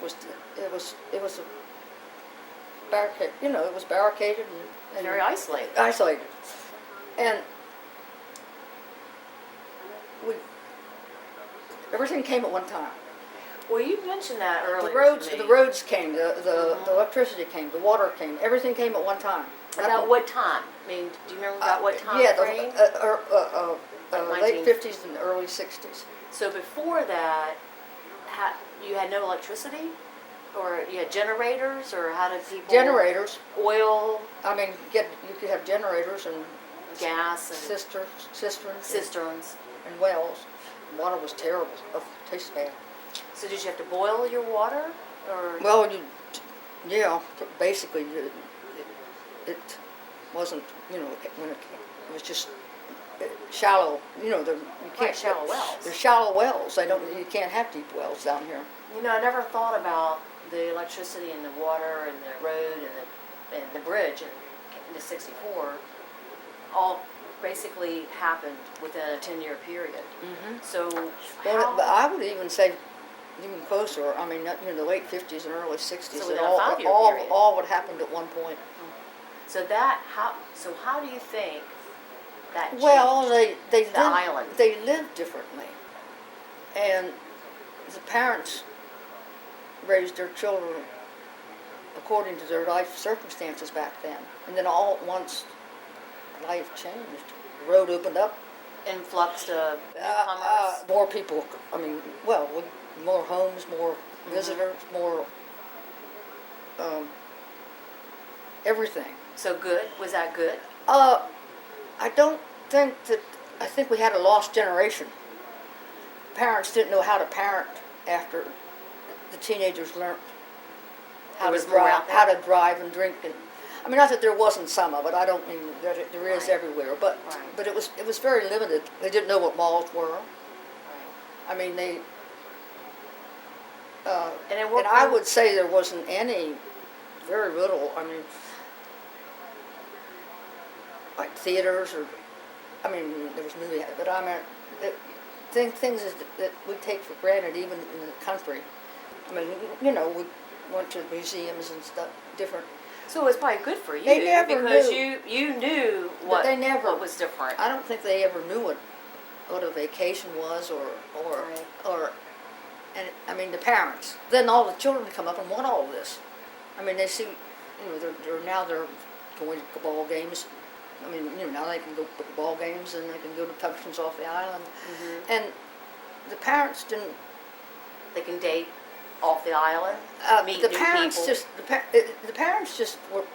S2: It was a barricade. You know, it was barricaded and
S1: Very isolated.
S2: Isolated, and everything came at one time.
S1: Well, you mentioned that earlier.
S2: The roads came, the electricity came, the water came, everything came at one time.
S1: About what time? I mean, do you remember about what time frame?
S2: Late 50s and early 60s.
S1: So before that, you had no electricity? Or you had generators? Or how did people...
S2: Generators.
S1: Oil?
S2: I mean, you could have generators and...
S1: Gas and...
S2: Cisterns. And wells. Water was terrible. It tastes bad.
S1: So did you have to boil your water? Or...
S2: Well, basically, it wasn't, when it was just shallow, you can't...
S1: shallow wells.
S2: They're shallow wells. You can't have deep wells down here.
S1: I never thought about the electricity and the water and the road and the bridge in the 64 all basically happened within a 10-year period.
S2: Mm-hmm.
S1: So
S2: but I would even say even closer. I mean, the late 50s and early 60s.
S1: So within a 5-year period.
S2: All would happen at one point.
S1: So how do you think that changed?
S2: Well, they lived differently, and the parents raised their children according to their life circumstances back then. And then all at once, life changed. The road opened up.
S1: Influx of newcomers.
S2: More people. I mean, more homes, more visitors, more everything.
S1: So good? Was that good?
S2: I don't think that. I think we had a lost generation. Parents didn't know how to parent after the teenagers learned how to drive and drink. And I mean, not that there wasn't some of it. I don't mean that there is everywhere, but it was very limited. They didn't know what malls were.
S1: Right.
S2: I mean,
S1: and
S2: I would say there wasn't any, very little. I mean, like theaters there was movie, but I mean, things that we take for granted even in the country. I mean, we went to museums and stuff, different.
S1: So it was probably good for you.
S2: They never
S1: because
S2: knew.
S1: you knew what was different.
S2: I don't think they ever knew what a vacation was and I mean the parents. Then all the children come up and want all of this. I mean, they see, they're going to ball games. I mean, now they can go to ball games and they can go to functions off the island. Mm-hmm. And the parents didn't.
S3: They can date off the island, meet
S2: the
S3: new
S2: parents
S3: people.
S2: The parents just were.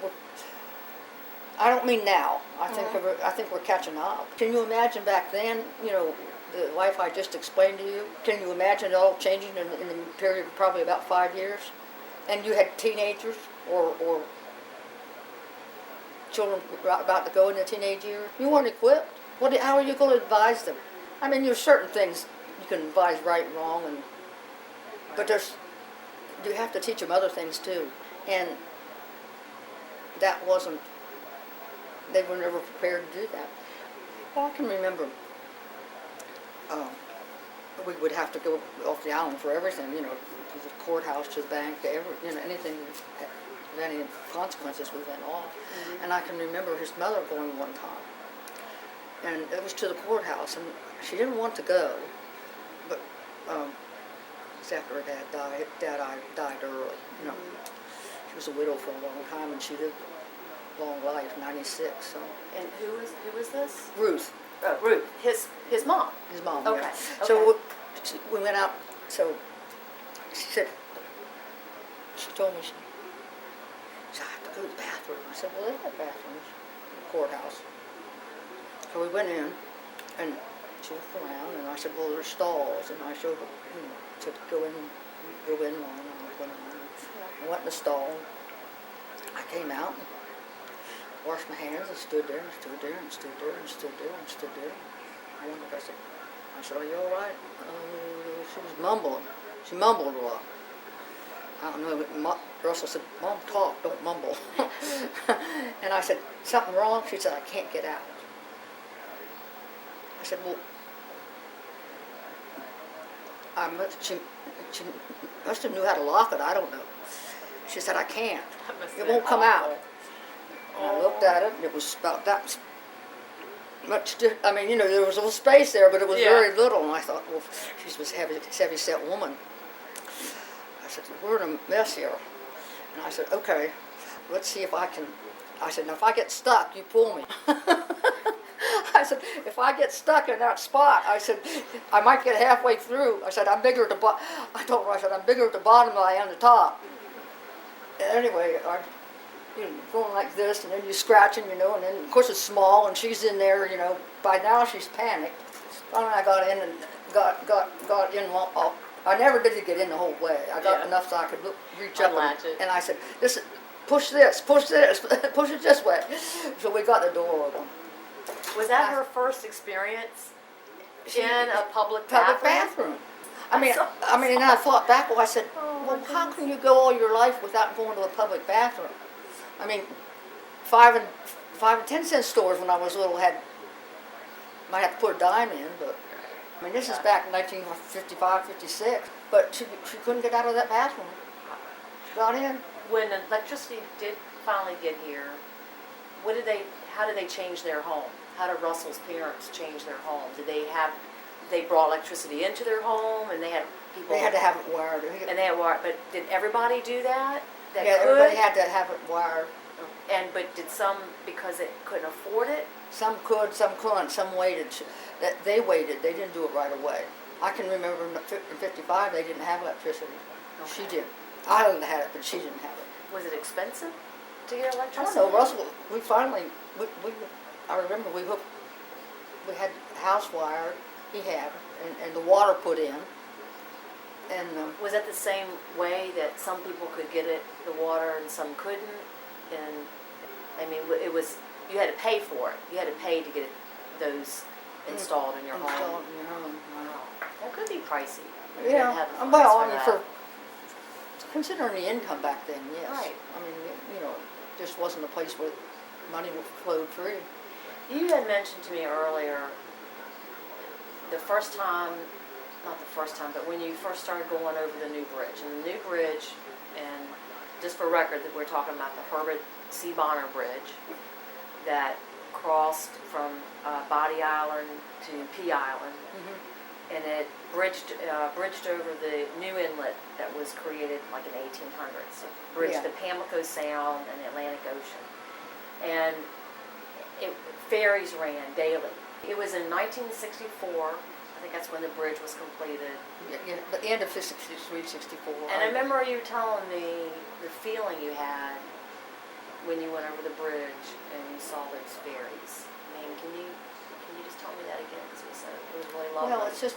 S2: I don't mean now. I think we're catching up. Can you imagine back then? The life I just explained to you. Can you imagine it all changing in the period of probably about 5 years? And you had teenagers or children about to go into teenage years. You weren't equipped. How are you going to advise them? I mean, there's certain things you can advise right and wrong, but you have to teach them other things too. And that wasn't. They were never prepared to do that. Well, I can remember. We would have to go off the island for everything, to the courthouse, to the bank, to anything of any consequences we went off. Mm-hmm. And I can remember his mother going one time. And it was to the courthouse, and she didn't want to go, but it was after her dad died. Dad died early,
S3: Mm-hmm.
S2: She was a widow for a long time, and she lived a long life, 96, so.
S3: And who was this?
S2: Ruth.
S3: Oh, Ruth, his mom.
S2: His mom.
S3: Okay.
S2: Yeah. So we went out. So she said, she told me, she said, I have to go to the bathroom. I said, well, they have bathrooms in the courthouse. So we went in, and She looked around, and I said, well, there's stalls, and I showed her, to go in one, and I went in. I went in the stall. I came out and washed my hands and stood there and stood there and stood there and stood there and stood there. I wondered, I said, are you all right? She was mumbling. She mumbled a lot. I don't know. Russell said, Mom, talk, don't mumble. And I said, something wrong? She said, I can't get out. I said, well, she must have knew how to lock it. I don't know. She said, I can't. It won't come out. And I looked at it, and it was about that much. I mean, there was a little space there, but it was very little. And I thought, well, she was a heavy-set woman. I said, we're in a mess here. And I said, okay, let's see if I can. I said, now if I get stuck, you pull me. I said, if I get stuck in that spot, I said, I might get halfway through. I said, I'm bigger at the bottom. I told her, I said, I'm bigger at the bottom than I am at the top. Anyway, I'm going like this, and then you're scratching, and then, of course, it's small, and she's in there, By now, she's panicked. Finally, I got in and got in. I never did get in the whole way. I got enough so I could reach up, and I said, listen, push this, push it this way. So we got the door open.
S3: Was that her first experience in a public bathroom?
S2: I mean, and I thought back, I said, well, how can you go all your life without going to a public bathroom? I mean, 5 and 10 cent stores when I was little might have to put a dime in, but I mean, this is back in 1955, 56. But she couldn't get out of that bathroom. She got in.
S3: When electricity did finally get here, how did they change their home? How did Russell's parents change their home? They brought electricity into their home, and they had people.
S2: They had to have it wired.
S3: And they had wired, but did everybody do that?
S2: Everybody had to have it wired.
S3: But did some, because they couldn't afford it?
S2: Some could, some couldn't, some waited. They waited, they didn't do it right away. I can remember in 55 they didn't have electricity. Okay. She did. I didn't have it, but she didn't have it.
S3: Was it expensive to get electricity?
S2: I don't know, Russell, we finally, I remember we had house wired, he had, and the water put in. And
S3: was that the same way that some people could get the water and some couldn't? And I mean, it was, you had to pay for it. You had to pay to get those installed in your home.
S2: Installed in your home.
S3: Wow. That could be pricey.
S2: Yeah. Well, I mean, for considering the income back then, yes.
S3: Right.
S2: I mean, just wasn't a place where money flowed free.
S3: You had mentioned to me earlier the first time, not the first time, but when you first started going over the new bridge. And the new bridge, and just for record, that we're talking about the Herbert Bonner Bridge that crossed from Body Island to Pea Island, and it bridged over the new inlet that was created like in the 1800s. It bridged the Pamlico Sound and the Atlantic Ocean. And ferries ran daily. It was in 1964. I think that's when the bridge was completed.
S2: Yeah, the end of 63, 64.
S3: And I remember you telling me the feeling you had when you went over the bridge and you saw those ferries. I mean, can you just tell me that again? Because it was really lovely.
S2: Well, it's just,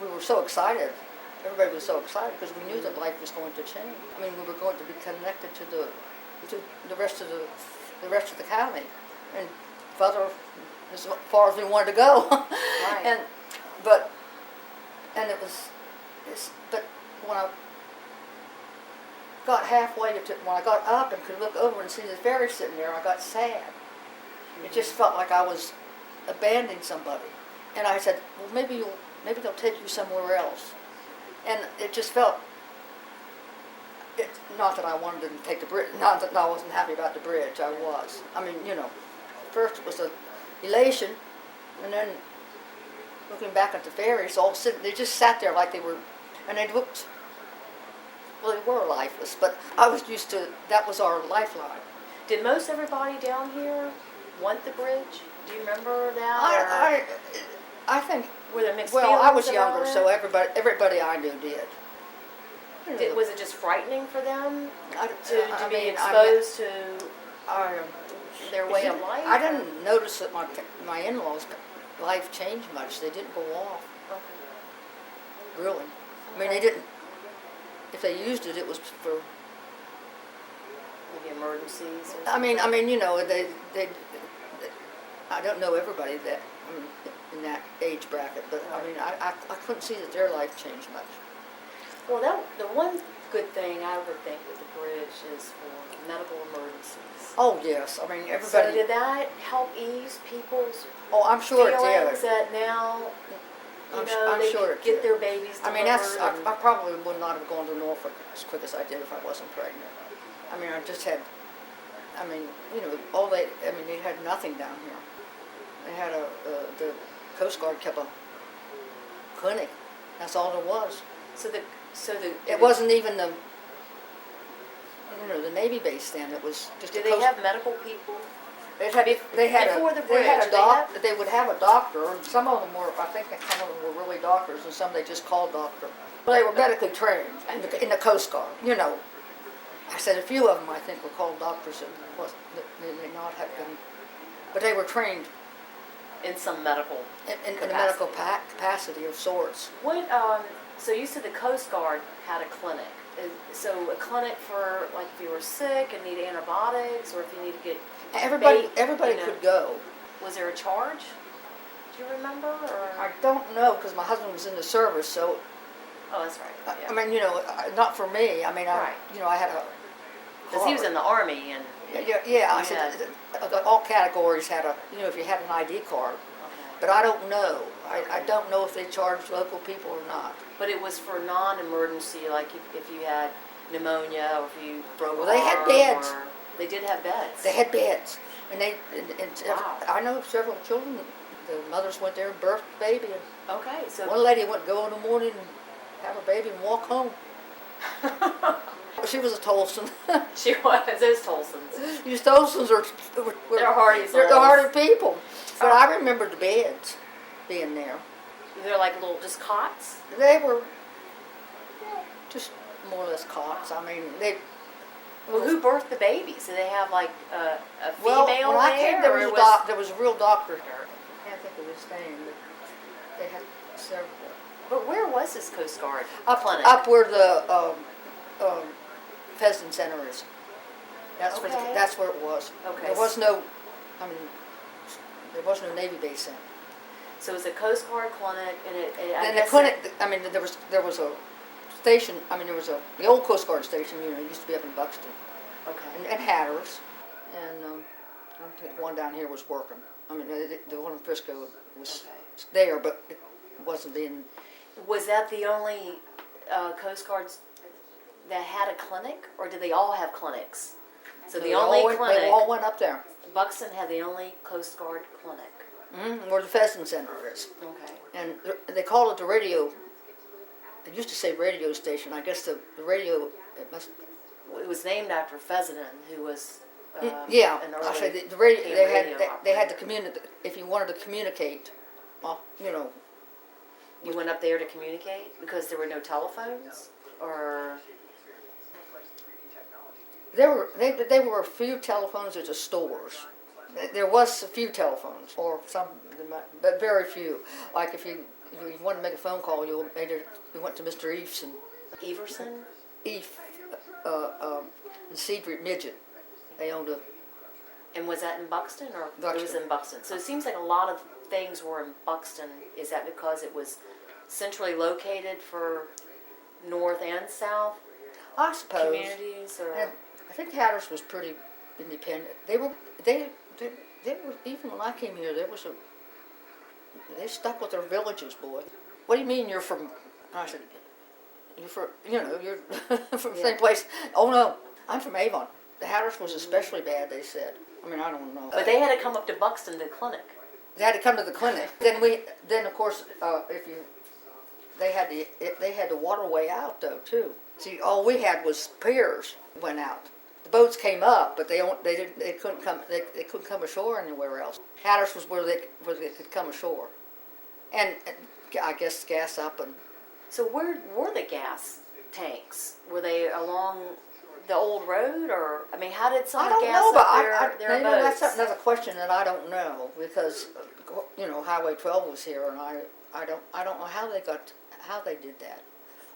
S2: we were so excited. Everybody was so excited because we knew that life was going to change. I mean, we were going to be connected to the rest of the county, and further as far as we wanted to go.
S3: Right.
S2: But when I got halfway when I got up and could look over and see the ferry sitting there, I got sad. It just felt like I was abandoning somebody. And I said, well, maybe they'll take you somewhere else. And it just felt, not that I wanted them to take the bridge, not that I wasn't happy about the bridge, I was. I mean, first it was an elation, and then looking back at the ferries, they just sat there like they were, and they looked, well, they were lifeless, but I was used to, that was our lifeline.
S3: Did most everybody down here want the bridge? Do you remember that?
S2: I think,
S3: were there mixed
S2: well,
S3: feelings
S2: I was
S3: about
S2: younger,
S3: it?
S2: so everybody I knew did.
S3: Was it just frightening for them to be
S2: mean,
S3: exposed to their way of life?
S2: I didn't notice that my in-laws life change much. They didn't go off,
S3: Okay.
S2: really. I mean, they didn't, if they used it, it was for,
S3: Maybe emergencies or
S2: I
S3: something?
S2: mean, you know, they I don't know everybody that, I mean, in that age bracket, but I mean, I couldn't see that their life changed much.
S3: Well, the one good thing I would think with the bridge is for medical emergencies.
S2: Oh, yes, I mean,
S3: So
S2: everybody,
S3: did that help ease people's
S2: oh, I'm sure it
S3: feelings
S2: did.
S3: that now,
S2: I'm
S3: they
S2: sure
S3: could
S2: it
S3: get
S2: did.
S3: their babies
S2: I mean,
S3: delivered?
S2: I probably would not have gone to Norfolk as quick as I did if I wasn't pregnant. I mean, I just had, I mean, you know, they had nothing down here. They had the Coast Guard kept a clinic. That's all there was. It wasn't even the, you know, the Navy base then. It was just.
S3: Do they have medical people?
S2: They had
S3: Before the bridge,
S2: they would have a doctor, and some of them were, I think some of them were really doctors, and some they just called doctor. Well, they were medically trained in the Coast Guard, you know. I said a few of them I think were called doctors, and they may not have been, but they were trained
S3: In some medical
S2: in a medical capacity of sorts.
S3: What, so you said the Coast Guard had a clinic. So a clinic for, like, if you were sick and need antibiotics, or if you need to get
S2: Everybody
S3: you know.
S2: could go.
S3: Was there a charge? Do you remember? Or?
S2: I don't know, because my husband was in the service, so,
S3: Oh, that's right. Yeah.
S2: I mean, you know, not for me. I mean,
S3: Right.
S2: you know, I had a
S3: Because he was in the Army and...
S2: Yeah, I
S3: You
S2: said, all categories had a, you know, if you had an ID card.
S3: Okay.
S2: But I don't know. I don't know if they charged local people or not.
S3: But it was for non-emergency, like if you had pneumonia or if you broke
S2: Well, they had
S3: arm,
S2: beds.
S3: or- They did have beds.
S2: They had beds. And
S3: Wow.
S2: I know several children, the mothers went there and birthed the baby. And
S3: Okay, so...
S2: one lady went go in the morning and have a baby and walk home. She was a Tolson.
S3: She was, those Tolsons.
S2: These Tolsons were
S3: They're hardy
S2: They're the
S3: souls.
S2: hardy people. But I remember the beds being there.
S3: They're like little, just cots?
S2: They were just more or less cots. I mean, they.
S3: Well, who birthed the babies? Do they have like a
S2: Well,
S3: female
S2: when I came,
S3: there? Or
S2: there was a real doctor here. I can't think of his name, but they had several.
S3: But where was this Coast Guard clinic?
S2: Up where the Pheasant Center is.
S3: Okay.
S2: That's where it was.
S3: Okay.
S2: There was no, I mean, there was no Navy base then.
S3: So it was a Coast Guard clinic, and
S2: And the clinic, I mean, there was a station. I mean, the old Coast Guard station. You know, used to be up in Buxton
S3: Okay.
S2: and Hatteras, and I think one down here was working. I mean, the one in Frisco was there, but it wasn't being.
S3: Was that the only Coast Guards that had a clinic, or did they all have clinics? So the only clinic,
S2: They all went up there.
S3: Buxton had the only Coast Guard clinic.
S2: Where the Pheasant Center is.
S3: Okay.
S2: And they call it the radio. They used to say radio station. I guess the radio,
S3: It was named after Fezenden, who was
S2: yeah.
S3: an
S2: I say
S3: early
S2: the radio.
S3: cable
S2: They
S3: radio
S2: had to
S3: operator.
S2: communicate. If you wanted to communicate, well, you know,
S3: You went up there to communicate because there were no telephones, or
S2: there were a few telephones at the stores. There was a few telephones, or some, but very few. Like if you wanted to make a phone call, you went to Mr. Eves and
S3: Everson.
S2: and Cedric Midget. They owned a.
S3: And was that in Buxton, or it was
S2: Buxton.
S3: in Buxton? So it seems like a lot of things were in Buxton. Is that because it was centrally located for north and south
S2: I suppose.
S3: communities, or
S2: And I think Hatteras was pretty independent. They were even when I came here. They stuck with their villages, boy. What do you mean you're from? I said, you're from you're from the same place. Oh no, I'm from Avon. The Hatteras was especially bad. They said. I mean, I don't know.
S3: but they had to come up to Buxton to the clinic.
S2: They had to come to the clinic. Then of course, they had the waterway out though too. See, all we had was piers went out. The boats came up, but they couldn't come ashore anywhere else. Hatteras was where they could come ashore, and I guess gas up and.
S3: So where were the gas tanks? Were they along the old road, or I mean, how did
S2: I
S3: someone
S2: don't
S3: gas
S2: know, but
S3: up their boats?
S2: that's another question that I don't know because Highway 12 was here, and I don't know how they did that,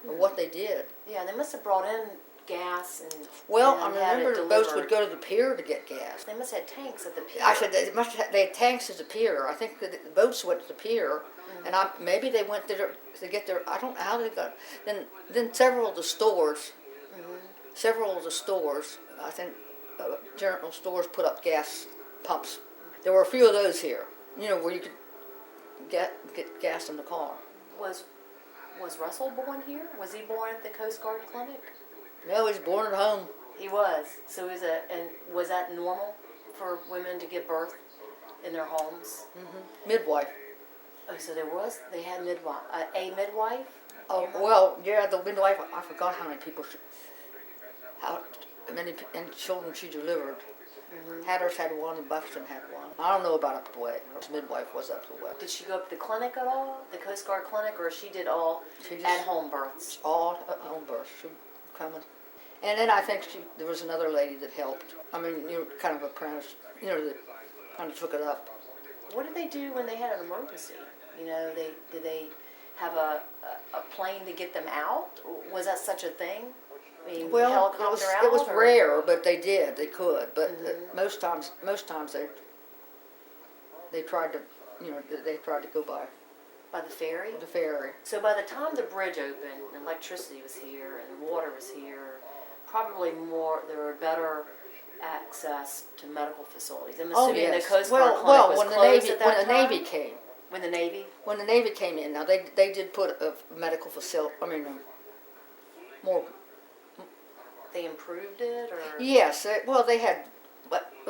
S2: or what they did.
S3: Yeah, they must have brought in gas and.
S2: Well,
S3: and
S2: I
S3: had
S2: remember
S3: it
S2: the boats
S3: delivered.
S2: would go to the pier to get gas.
S3: They must have had tanks at the pier.
S2: I said they had tanks at the pier. I think that the boats went to the pier, and maybe they went there to get their. I don't know how they got. Then several of the stores, I think, general stores put up gas pumps. There were a few of those here. Where you could get gas in the car.
S3: Was Russell born here? Was he born at the Coast Guard clinic?
S2: No, he's born at home.
S3: He was. So was that normal for women to give birth in their homes?
S2: Midwife.
S3: Oh, so they had a midwife?
S2: Oh, well, yeah, the midwife, I forgot how many children she delivered. Hatteras had one and Buxton had one. I don't know about up the way. Her midwife was up the way.
S3: Did she go up to the clinic at all? The Coast Guard clinic? Or she did all at-home births?
S2: All at-home births. She coming. And then I think there was another lady that helped. I mean, kind of apprentice, that kind of took it up.
S3: What did they do when they had an emergency? Did they have a plane to get them out? Was that such a thing? I mean,
S2: Well,
S3: helicopter
S2: it was
S3: or?
S2: rare, but they could. But most times they tried to, they tried to go by
S3: By the ferry?
S2: the ferry.
S3: So by the time the bridge opened, and electricity was here, and the water was here, probably there were better access to medical facilities. I'm assuming the Coast Guard clinic was closed at that time?
S2: When the Navy came.
S3: When the Navy?
S2: When the Navy came in, now they did put a medical facility. I mean, more.
S3: They improved it, or?
S2: Yes, they had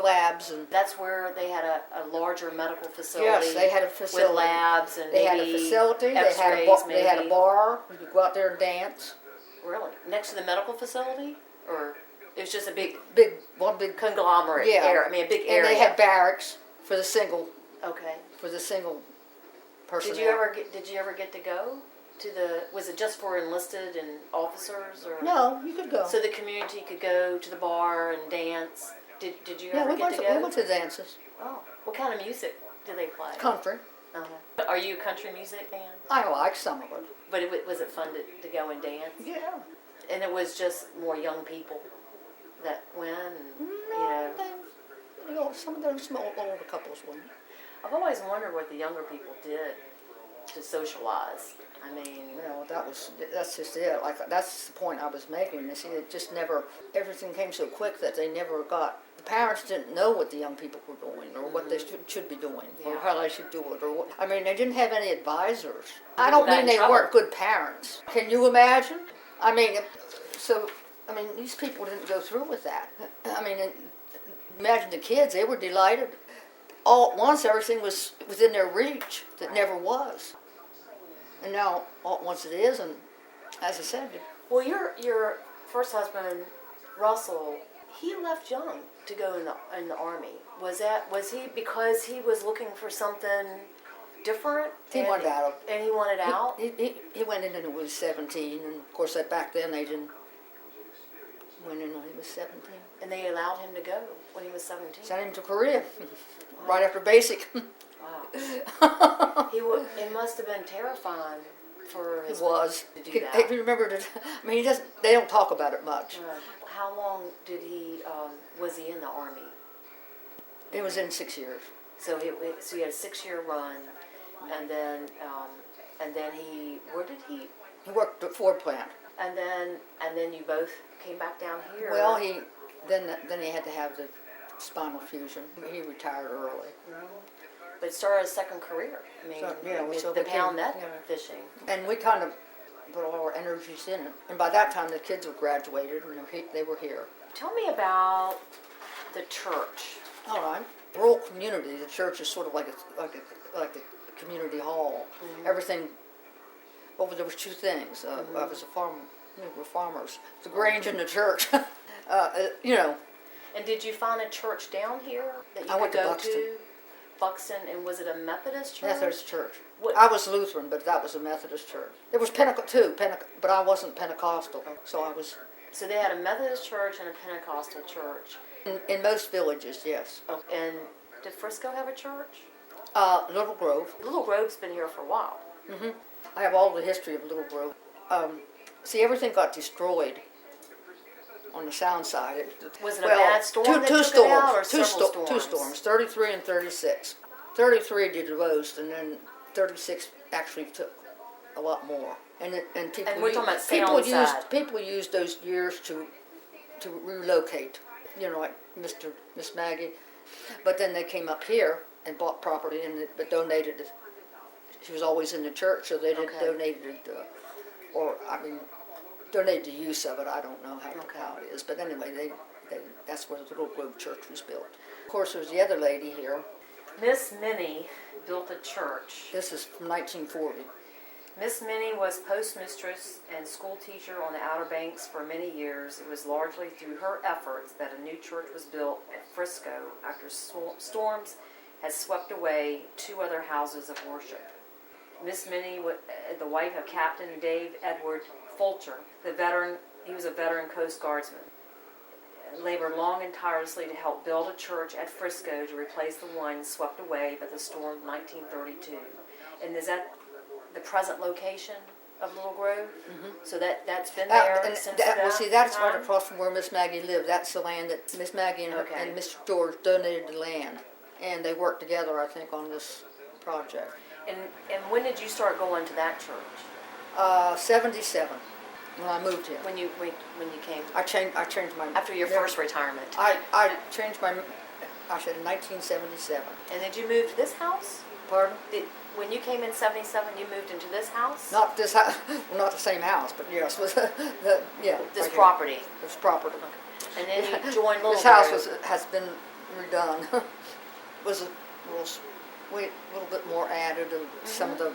S2: labs and.
S3: That's where they had a larger medical facility.
S2: Yes, they had a facility
S3: with labs and
S2: they
S3: maybe
S2: had a facility.
S3: X-rays,
S2: They had a bar. You could go out there and dance.
S3: Really? Next to the medical facility, or it was just a
S2: One big
S3: conglomerate?
S2: Yeah.
S3: area. I mean, a big area.
S2: And they had barracks for the single.
S3: Okay.
S2: For the single personnel.
S3: Did you ever get to go to the? Was it just for enlisted and officers, or?
S2: No, you could go.
S3: So the community could go to the bar and dance. Did you ever get to go?
S2: We went to dances.
S3: Oh, what kind of music do they play?
S2: Country.
S3: Uh-huh. Are you a country music fan?
S2: I like some of it.
S3: But was it fun to go and dance?
S2: Yeah.
S3: And it was just more young people that went, and,
S2: some of them older couples went.
S3: I've always wondered what the younger people did to socialize. I mean,
S2: that's just it. Like, that's the point I was making. You see, it just everything came so quick that they never got. The parents didn't know what the young people were doing, or what they should be doing, or how they should do it, or what. I mean, they didn't have any advisors. I don't mean they weren't good parents. Can you imagine? I mean, these people didn't go through with that. I mean, imagine the kids; they were delighted. All at once, everything was within their reach that never was. And now, all at once it is, and as I said...
S3: Well, your first husband, Russell, he left young to go in the Army. Was he because he was looking for something different?
S2: He wanted out.
S3: And he wanted out?
S2: He went in when he was 17, and of course back then they didn't... Went in when he was 17.
S3: And they allowed him to go when he was 17?
S2: Sent him to Korea, right after basic.
S3: Wow. It must have been terrifying for his
S2: wife
S3: to do that.
S2: If you remember, I mean, they don't talk about it much.
S3: How long was he in the Army?
S2: He was in 6 years.
S3: So he had a 6-year run, and then where did he?
S2: He worked at Ford plant.
S3: And then you both came back down here.
S2: Well, then he had to have the spinal fusion. He retired early.
S3: But started a second career. I mean, the pound net fishing.
S2: And we kind of put all our energies in it. And by that time, the kids were graduated, and they were here.
S3: Tell me about the church.
S2: All right. Rural community. The church is sort of like a community hall. Mm-hmm. Everything. Well, there was two things. I was a farmer. We were farmers. The grange and the church.
S3: And did you find a church down here that you could go to? Buxton, and was it a Methodist church?
S2: Methodist church.
S3: What?
S2: I was Lutheran, but that was a Methodist church. There was Pentecostal too, but I wasn't Pentecostal, so I was.
S3: So they had a Methodist church and a Pentecostal church.
S2: In most villages, yes.
S3: Oh, and did Frisco have a church?
S2: Little Grove.
S3: Little Grove's been here for a while.
S2: I have all the history of Little Grove. See, everything got destroyed on the sound side.
S3: Was it a bad storm that took it out, or several storms?
S2: Two storms, 33 and 36. 33 did the most, and then 36 actually took a lot more. And people,
S3: and we're talking about sound side.
S2: People used those years to relocate, like Miss Maggie. But then they came up here and bought property but donated it. She was always in the church, so they donated it, donated the use of it. I don't know how it is. But anyway, that's where the Little Grove Church was built. Of course, there was the other lady here.
S3: Miss Minnie built a church.
S2: This is from 1940.
S3: Miss Minnie was postmistress and school teacher on the Outer Banks for many years. It was largely through her efforts that a new church was built at Frisco after storms had swept away 2 other houses of worship. Miss Minnie, the wife of Captain Dave Edward Fulcher, he was a veteran Coast Guardsman, labored long and tirelessly to help build a church at Frisco to replace the one swept away by the storm of 1932. And is that the present location of Little Grove? So that's been there since that
S2: well, see, that's
S3: time?
S2: right across from where Miss Maggie lived. That's the land that Miss Maggie and Mr. George donated the land. And they worked together, I think, on this project.
S3: And when did you start going to that church?
S2: 77, when I moved here.
S3: When you came?
S2: I changed my...
S3: After your first retirement.
S2: I changed my... I said in 1977.
S3: And did you move to this house?
S2: Pardon?
S3: When you came in 77, you moved into this house?
S2: Not this house, well, not the same house, but yes, was
S3: This property?
S2: This property.
S3: Okay. And then you joined Little
S2: This house
S3: Grove.
S2: has been redone. Was a little bit more added, and some of the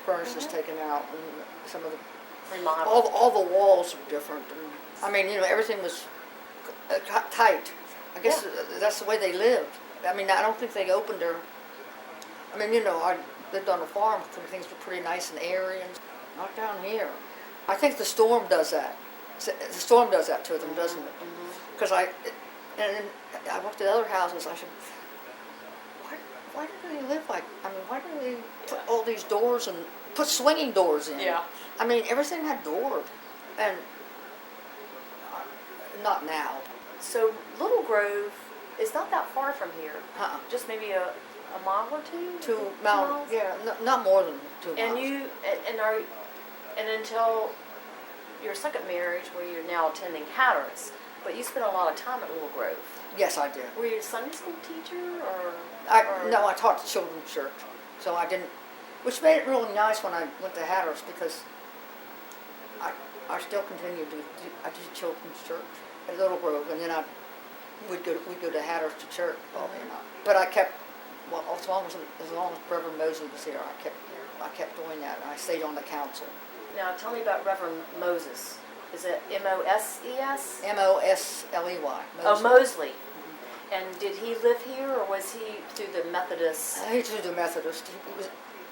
S2: furnaces taken out, and some of the
S3: remodeled.
S2: All the walls were different. And, everything was tight. I guess that's the way they lived. I don't think they opened their... I lived on a farm, so things were pretty nice and airy, and not down here. I think the storm does that. The storm does that to them, doesn't it? Because I looked at other houses, I said, why do they live like, why do they put all these doors and put swinging doors in?
S3: Yeah.
S2: Everything had doors. And not now.
S3: So Little Grove is not that far from here. Just maybe a mile or two?
S2: 2 miles. Yeah, not more than 2 miles.
S3: And until your second marriage, where you're now attending Hatteras, but you spent a lot of time at Little Grove.
S2: Yes, I did.
S3: Were you a Sunday school teacher, or?
S2: No, I taught the children's church, so I didn't, which made it really nice when I went to Hatteras, because I still continued I did children's church at Little Grove, and then we'd go to Hatteras to church, but I kept, as long as Reverend Mosley was here, I kept doing that, and I stayed on the council.
S3: Now tell me about Reverend Moses. Is it M-O-S-E-S?
S2: M-O-S-L-E-Y. Mosley.
S3: Oh, Mosley. And did he live here, or was he through the Methodist?
S2: He's through the Methodist.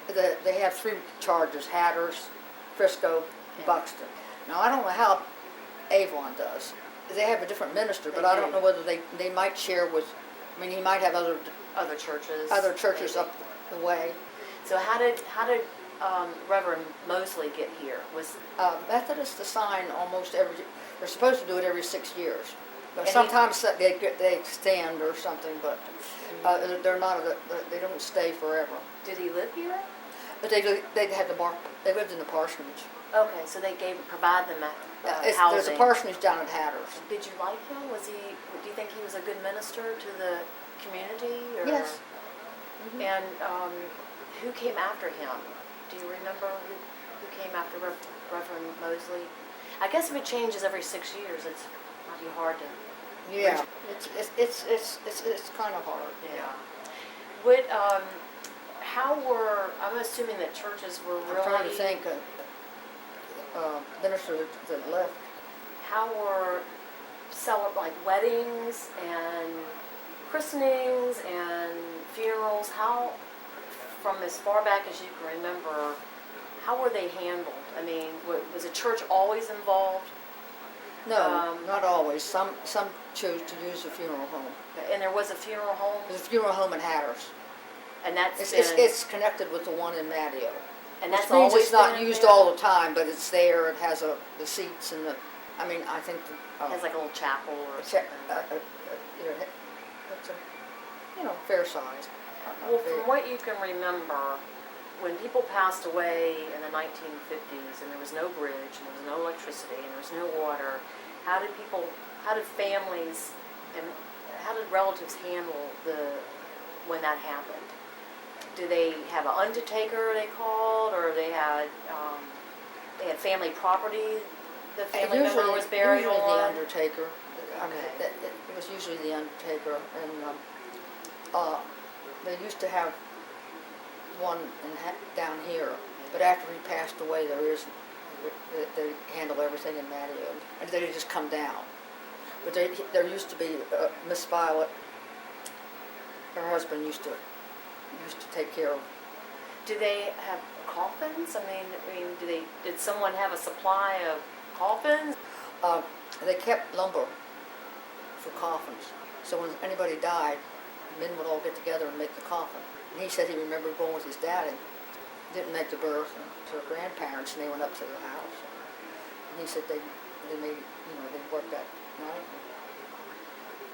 S2: They have 3 charges: Hatteras, Frisco, and Buxton. Now, I don't know how Avon does. They have a different minister, but I don't know whether they might share with, he might have other churches up the way.
S3: So how did Reverend Mosley get here? Was
S2: Methodists assign almost they're supposed to do it every 6 years. But sometimes they extend or something, but they're not. They don't stay forever.
S3: Did he live here?
S2: But they lived in the parsonage.
S3: Okay, so they provide them housing.
S2: There's a parsonage down at Hatteras.
S3: Did you like him? Do you think he was a good minister to the community? Or?
S2: Yes.
S3: And who came after him? Do you remember who came after Reverend Mosley? I guess if it changes every 6 years, it might be hard to.
S2: Yeah, it's kind of hard.
S3: Yeah. I'm assuming that churches were really.
S2: I'm trying to think. Minister that left.
S3: How were like weddings and christenings and funerals? How, from as far back as you can remember, how were they handled? Was the church always involved?
S2: No, not always. Some chose to use a funeral home.
S3: And there was a funeral home?
S2: There's a funeral home in Hatteras.
S3: And that's
S2: It's connected with the one in Matteo.
S3: and that's
S2: Which means
S3: always
S2: it's not
S3: been
S2: used
S3: there?
S2: all the time, but it's there. It has the seats and I mean, I think
S3: It has like a little chapel or
S2: it's a,
S3: something.
S2: it's a, fair size.
S3: Well, from what you can remember, when people passed away in the 1950s and there was no bridge and there was no electricity and there was no water, how did families, and how did relatives handle when that happened? Do they have an undertaker they called, or they had family property the family member was buried
S2: usually
S3: on?
S2: the undertaker. I mean,
S3: Okay.
S2: it was usually the undertaker, and they used to have one down here, but after he passed away, they handle everything in Matteo, and they just come down. But there used to be Miss Violet. Her husband used to take care of.
S3: Do they have coffins? I mean, did someone have a supply of coffins?
S2: They kept lumber for coffins. So when anybody died, men would all get together and make the coffin. And he said he remembered going with his daddy. Didn't make the birth, and to her grandparents, and they went up to the house. And he said they worked that night.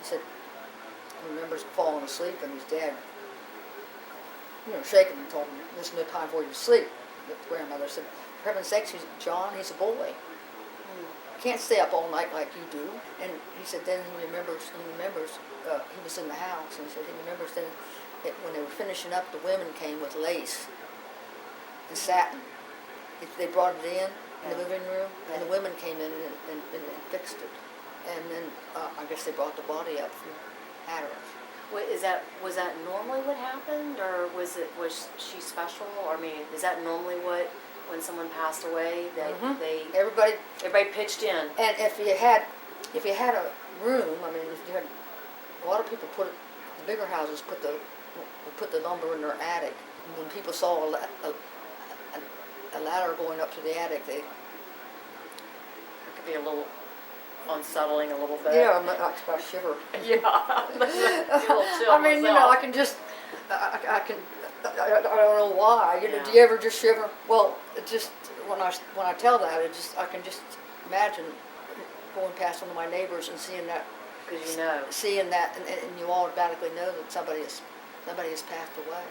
S2: He said he remembers falling asleep, and his dad, shaking and told him, "There's no time for you to sleep." The grandmother said, "For heaven's sakes, John, he's a boy. Can't stay up all night like you do." And he said then he remembers he was in the house, and he said he remembers then when they were finishing up, the women came with lace and satin. They brought it in the living room, and the women came in and fixed it. And then I guess they brought the body up from Hatteras.
S3: Was that normally what happened, or was she special? Or, I mean, is that normally when someone passed away, that
S2: Everybody
S3: pitched in?
S2: And if you had a room, I mean, if you had a lot of people the bigger houses put the lumber in their attic. And when people saw a ladder going up to the attic,
S3: It could be a little unsettling, a little bit.
S2: yeah, I shiver.
S3: Yeah. A little chill
S2: I mean,
S3: myself.
S2: I can just, I don't know why.
S3: Yeah.
S2: Do you ever just shiver? Well, it just when I tell that, I can just imagine going past one of my neighbors and seeing that.
S3: Because
S2: and you automatically know that somebody has passed away.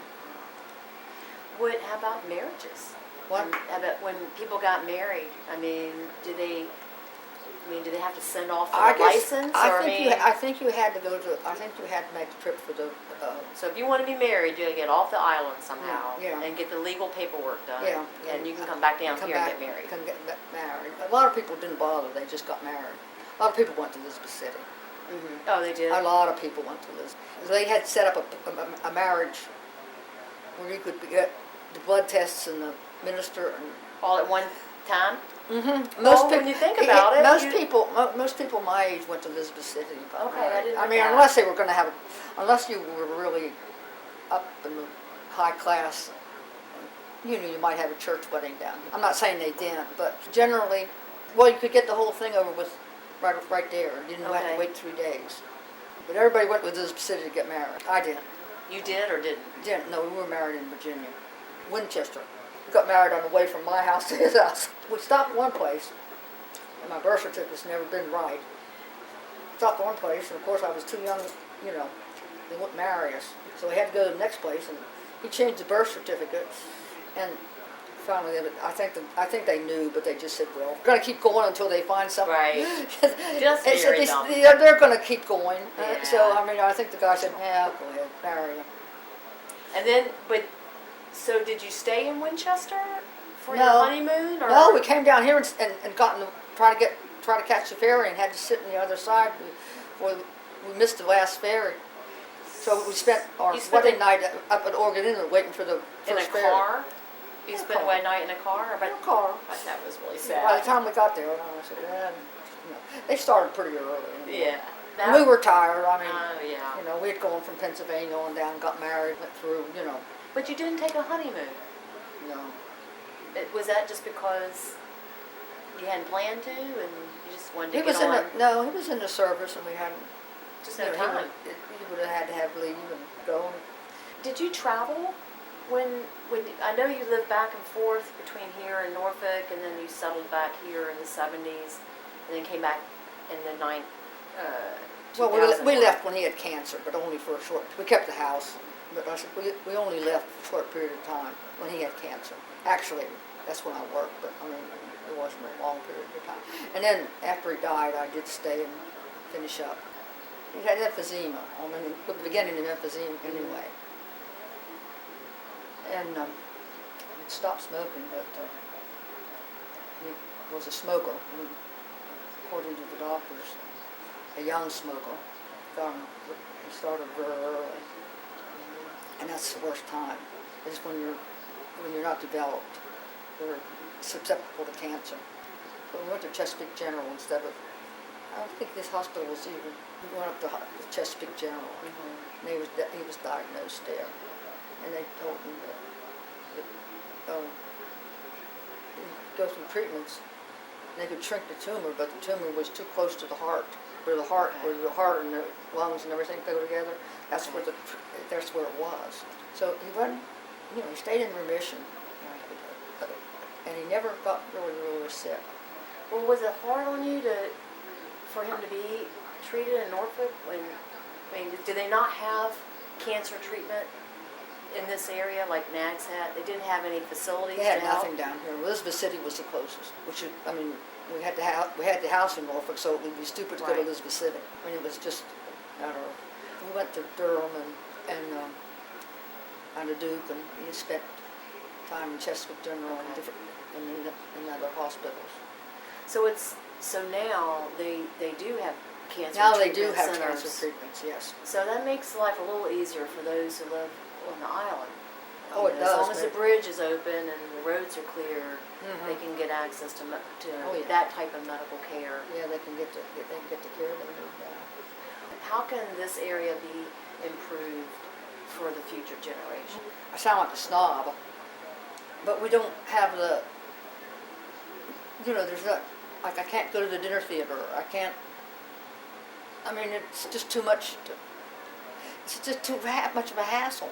S3: How about marriages?
S2: What?
S3: How about when people got married? I mean, do they have to send off for the license?
S2: I think you had to make the trip for the.
S3: So if you want to be married, you got to get off the island somehow
S2: Yeah.
S3: and get the legal paperwork done.
S2: Yeah.
S3: And you can come back down here and get married.
S2: Come get married. A lot of people didn't bother. They just got married. A lot of people went to Elizabeth City.
S3: Mm-hmm. Oh, they did?
S2: A lot of people went to Elizabeth. They had set up a marriage where you could get the blood tests and the minister and
S3: All at one time?
S2: mm-hmm.
S3: When you think about it,
S2: most people my age went to Elizabeth City.
S3: Okay, I didn't know
S2: I mean,
S3: that.
S2: unless they were going to unless you were really up in the high class, you might have a church wedding down here. I'm not saying they didn't, but generally, you could get the whole thing over with right there. You didn't have to wait 3 days. But everybody went with Elizabeth City to get married. I didn't.
S3: You did or didn't?
S2: Didn't. No, we were married in Virginia, Winchester. We got married on the way from my house to his house. We stopped one place, and my birth certificate's never been right. Stopped one place, and of course I was too young, they wouldn't marry us. So we had to go to the next place, and he changed the birth certificate, and finally, I think they knew, but they just said, well, we're going to keep going until they find something.
S3: Right. Just marry them.
S2: They're going to keep going.
S3: Yeah.
S2: So, I mean, I think the guy said, yeah, go ahead, marry him.
S3: And then, so did you stay in Winchester for your
S2: No.
S3: honeymoon? Or?
S2: No, we came down here and got in try to catch the ferry and had to sit on the other side before we missed the last ferry. So we spent our wedding night up at Oregon Inlet waiting for the first ferry.
S3: In a car? You
S2: In a
S3: spent a
S2: car.
S3: wedding night in a car?
S2: In a car.
S3: That was really sad.
S2: By the time we got there, I said, they started pretty early.
S3: Yeah.
S2: And we were tired. I mean,
S3: Oh, yeah.
S2: we had gone from Pennsylvania on down, got married, went through,
S3: But you didn't take a honeymoon.
S2: no.
S3: Was that just because you hadn't planned to and you just wanted to
S2: He
S3: get
S2: was
S3: on?
S2: he was in the service, and we hadn't.
S3: Just no time.
S2: He would have had to have leave and go.
S3: Did you travel when I know you lived back and forth between here and Norfolk, and then you settled back here in the 70s, and then came back in the
S2: Well, we left when he had cancer, but only for a short. We kept the house, but I said we only left for a short period of time when he had cancer. Actually, that's when I worked, but I mean it wasn't a long period of time. And then after he died, I did stay and finish up. He had emphysema. I mean, the beginning of emphysema anyway. And he stopped smoking, but he was a smoker. And according to the doctors, a young smoker. He started very early, and that's the worst time. Is when you're not developed, you're susceptible to cancer. But we went to Chesapeake General instead of. I don't think this hospital was even. We went up to Chesapeake General, and he was diagnosed there, and they told him that he'd go through treatments. They could shrink the tumor, but the tumor was too close to the heart. Where the heart and the lungs and everything go together, that's where it was. So he wasn't, he stayed in remission, and he never got really sick.
S3: Well, was it hard on you for him to be treated in Norfolk? Do they not have cancer treatment in this area like Nags had? They didn't have any facilities.
S2: They had nothing down here. Elizabeth City was the closest, we had the house in Norfolk, so it would be stupid to go to Elizabeth City. I mean, it was just, I don't know. We went to Durham and to Duke, and we spent time in Chesapeake General and different in other hospitals.
S3: So now they do have cancer.
S2: Now
S3: treatment
S2: they do have
S3: centers.
S2: cancer treatments, yes.
S3: So that makes life a little easier for those who live on the island.
S2: Oh, it does.
S3: As long as the bridge is open and the roads are clear, they can get access to that type of medical care.
S2: Yeah, they can get the care they need now.
S3: How can this area be improved for the future generation?
S2: I sound like a snob, but we don't have there's not, like I can't go to the dinner theater. It's just too much. It's just too much of a hassle.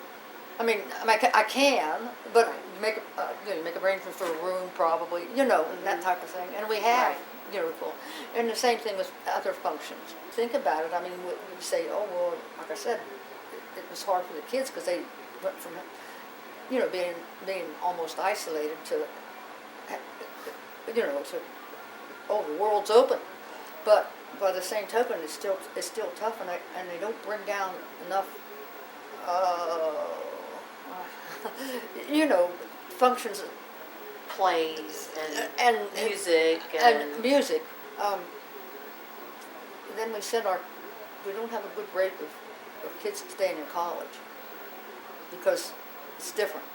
S2: I can, but make arrangements for a room probably, that type of thing. And we have, and the same thing with other functions. Think about it. We say, oh well, like I said, it was hard for the kids because they went from, being almost isolated to, the world's open. But by the same token, it's still tough, and they don't bring down enough. Functions,
S3: plays and music
S2: and music. Then we don't have a good rate of kids staying in college because it's different.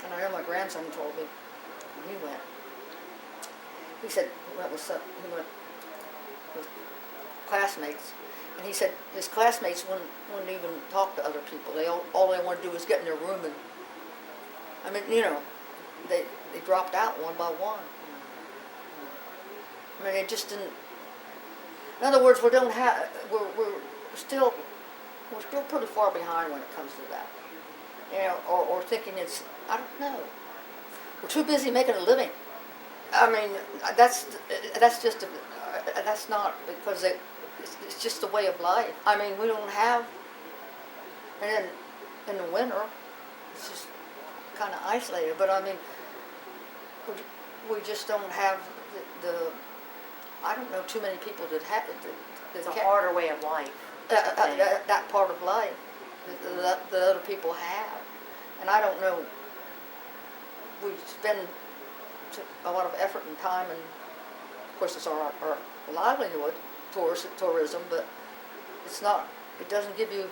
S2: And I know my grandson told me when he went. He said he went with classmates. And he said his classmates wouldn't even talk to other people. All they wanted to do was get in their room and, they dropped out one by one. They just didn't. In other words, we're still pretty far behind when it comes to that. Or thinking it's, I don't know. We're too busy making a living. That's not because it's just the way of life. We don't have, and then in the winter, it's just kind of isolated. But we just don't have the I don't know too many people that have it.
S3: It's a harder way of life.
S2: That part of life that other people have, and I don't know. We spend a lot of effort and time, and of course it's our livelihood. Tourism, but it's not. It doesn't give you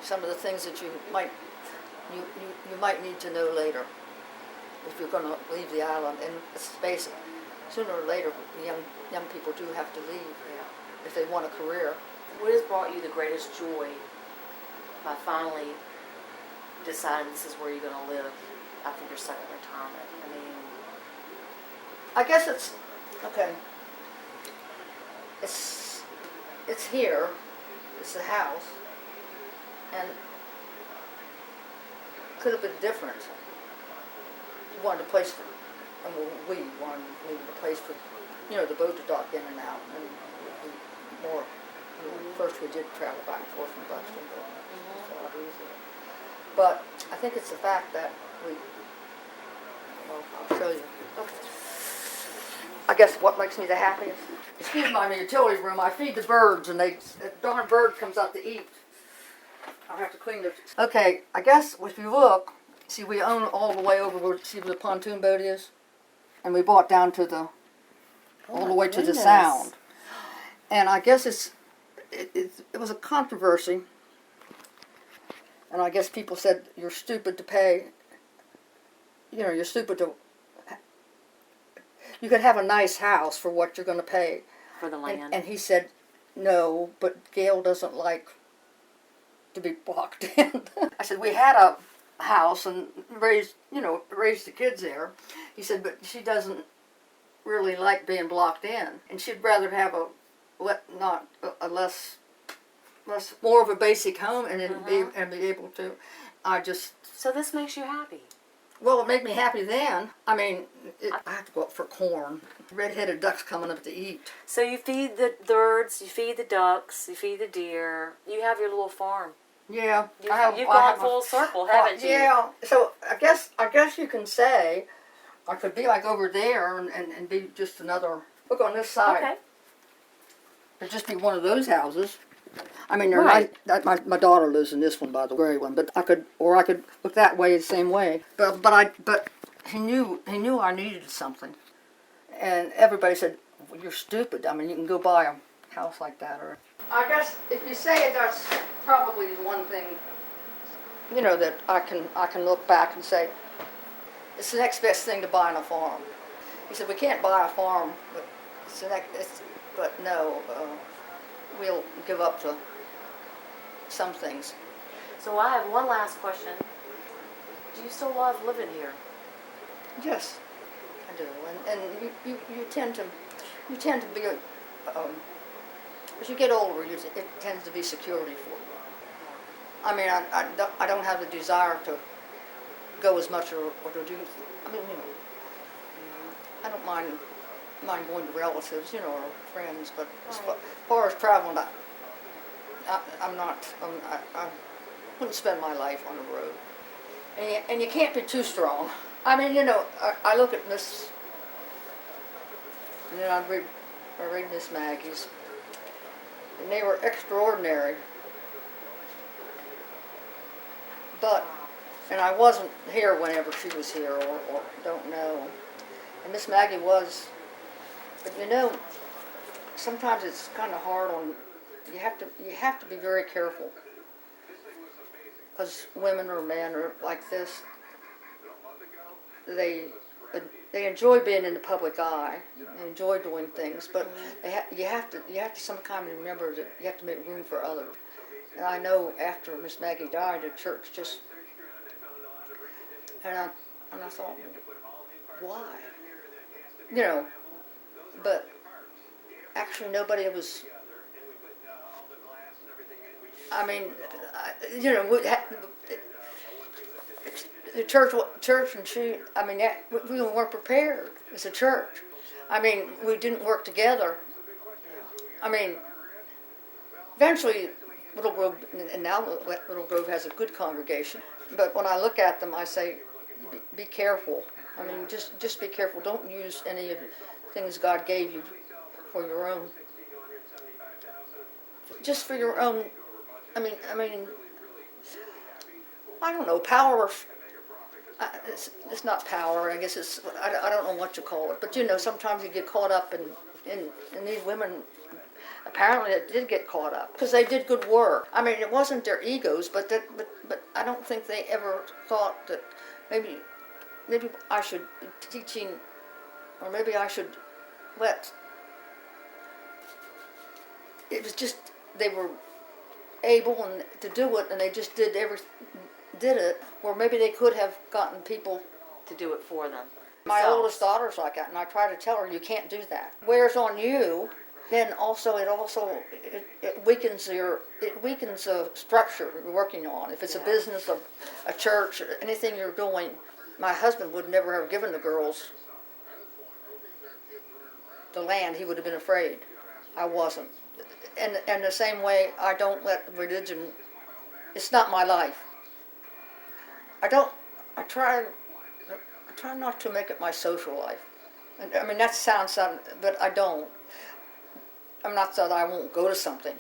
S2: some of the things that you might need to know later if you're going to leave the island. And let's face it, sooner or later, young people do have to leave if they want a career.
S3: What has brought you the greatest joy by finally deciding this is where you're going to live after your second retirement?
S2: I guess it's okay. It's here. It's the house, and could have been different. You wanted a place for, and we wanted a place for, the boat to dock in and out, and more. First we did travel back and forth from Buxton, but it's a lot easier. But I think it's the fact that I'll show you. I guess what makes me the happiest. Excuse my utility room. I feed the birds, and a darn bird comes out to eat. I'll have to clean it. Okay, I guess if you look, see, we own all the way over where, see where the pontoon boat is? And we bought down to all the way to the sound. And I guess it was a controversy. And I guess people said, you're stupid to pay, you're stupid to, you could have a nice house for what you're going to pay.
S3: For the land.
S2: And he said, no, but Gail doesn't like to be blocked in. I said, we had a house and raised the kids there. He said, but she doesn't really like being blocked in. And she'd rather have more of a basic home and be able to,
S3: So this makes you happy?
S2: Well, it made me happy then. I mean, I have to go up for corn. Red-headed ducks coming up to eat.
S3: So you feed the birds, you feed the ducks, you feed the deer. You have your little farm.
S2: Yeah.
S3: You've gone full circle, haven't you?
S2: Yeah. So I guess you can say I could be like over there and be just another, look on this side.
S3: Okay.
S2: It'd just be one of those houses. I mean,
S3: Right.
S2: my daughter lives in this one, by the gray one, but I could look that way the same way. But he knew I needed something, and everybody said, well, "You're stupid. I mean, you can go buy a house like that." Or I guess if you say it, that's probably the one thing, that I can look back and say, it's the next best thing to buying a farm. He said, we can't buy a farm, but but no. We'll give up to some things.
S3: So I have one last question. Do you still love living here?
S2: Yes, I do. And you tend to be as you get older, it tends to be security for you. I mean, I don't have the desire to go as much or to do. I mean, I don't mind going to relatives, or friends, but as far as traveling, I wouldn't spend my life on the road. And you can't be too strong. I mean, I look at Miss, and then I read Miss Maggie's, and they were extraordinary. And I wasn't here whenever she was here, or don't know. And Miss Maggie was. But sometimes it's kind of hard on. You have to be very careful, because women or men are like this. They enjoy being in the public eye. They enjoy doing things, but you have to sometimes remember that you have to make room for others. And I know after Miss Maggie died, the church just. And I thought, why? But actually nobody was, I mean, the church and she, I mean, we weren't prepared as a church. I mean, we didn't work together. I mean, eventually Little Grove, and now Little Grove has a good congregation, but when I look at them, I say, be careful. I mean, just be careful. Don't use any of the things God gave you for your own. Just for your own. I mean, I don't know. Power. It's not power. I guess it's. I don't know what you call it. But sometimes you get caught up in these women. Apparently, it did get caught up because they did good work. I mean, it wasn't their egos, but I don't think they ever thought that maybe I should teaching, or maybe I should let. It was just they were able to do it, and they just did it. Or maybe they could have gotten people
S3: to do it for them.
S2: My oldest daughter's like that, and I try to tell her you can't do that. Wears on you, then also it weakens the structure you're working on. If it's a business, a church, or anything you're doing, my husband would never have given the girls the land. He would have been afraid. I wasn't. And the same way, I don't let religion, it's not my life. I try not to make it my social life. I mean, that sounds, but I don't. I'm not that I won't go to something,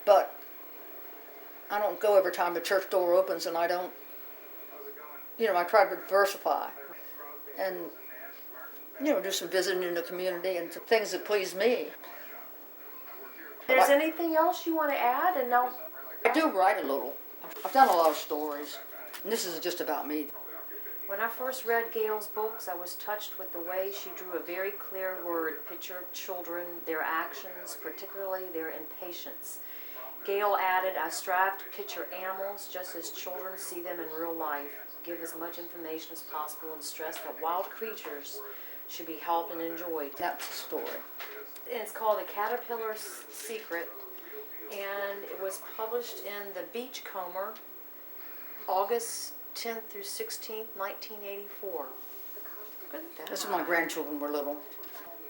S2: but I don't go every time the church door opens, and I don't, I try to diversify and, do some visiting in the community and some things that please me.
S1: There's anything else you want to add? And now,
S2: I do write a little. I've done a lot of stories, and this is just about me.
S1: when I first read Gail's books, I was touched with the way she drew a very clear word picture of children, their actions, particularly their impatience. Gail added, I strive to picture animals just as children see them in real life, give as much information as possible, and stress that wild creatures should be helped and enjoyed.
S2: That's the story.
S1: And it's called The Caterpillar's Secret, and it was published in the Beachcomber, August 10th through 16th, 1984. Good at that.
S2: This is when my grandchildren were little.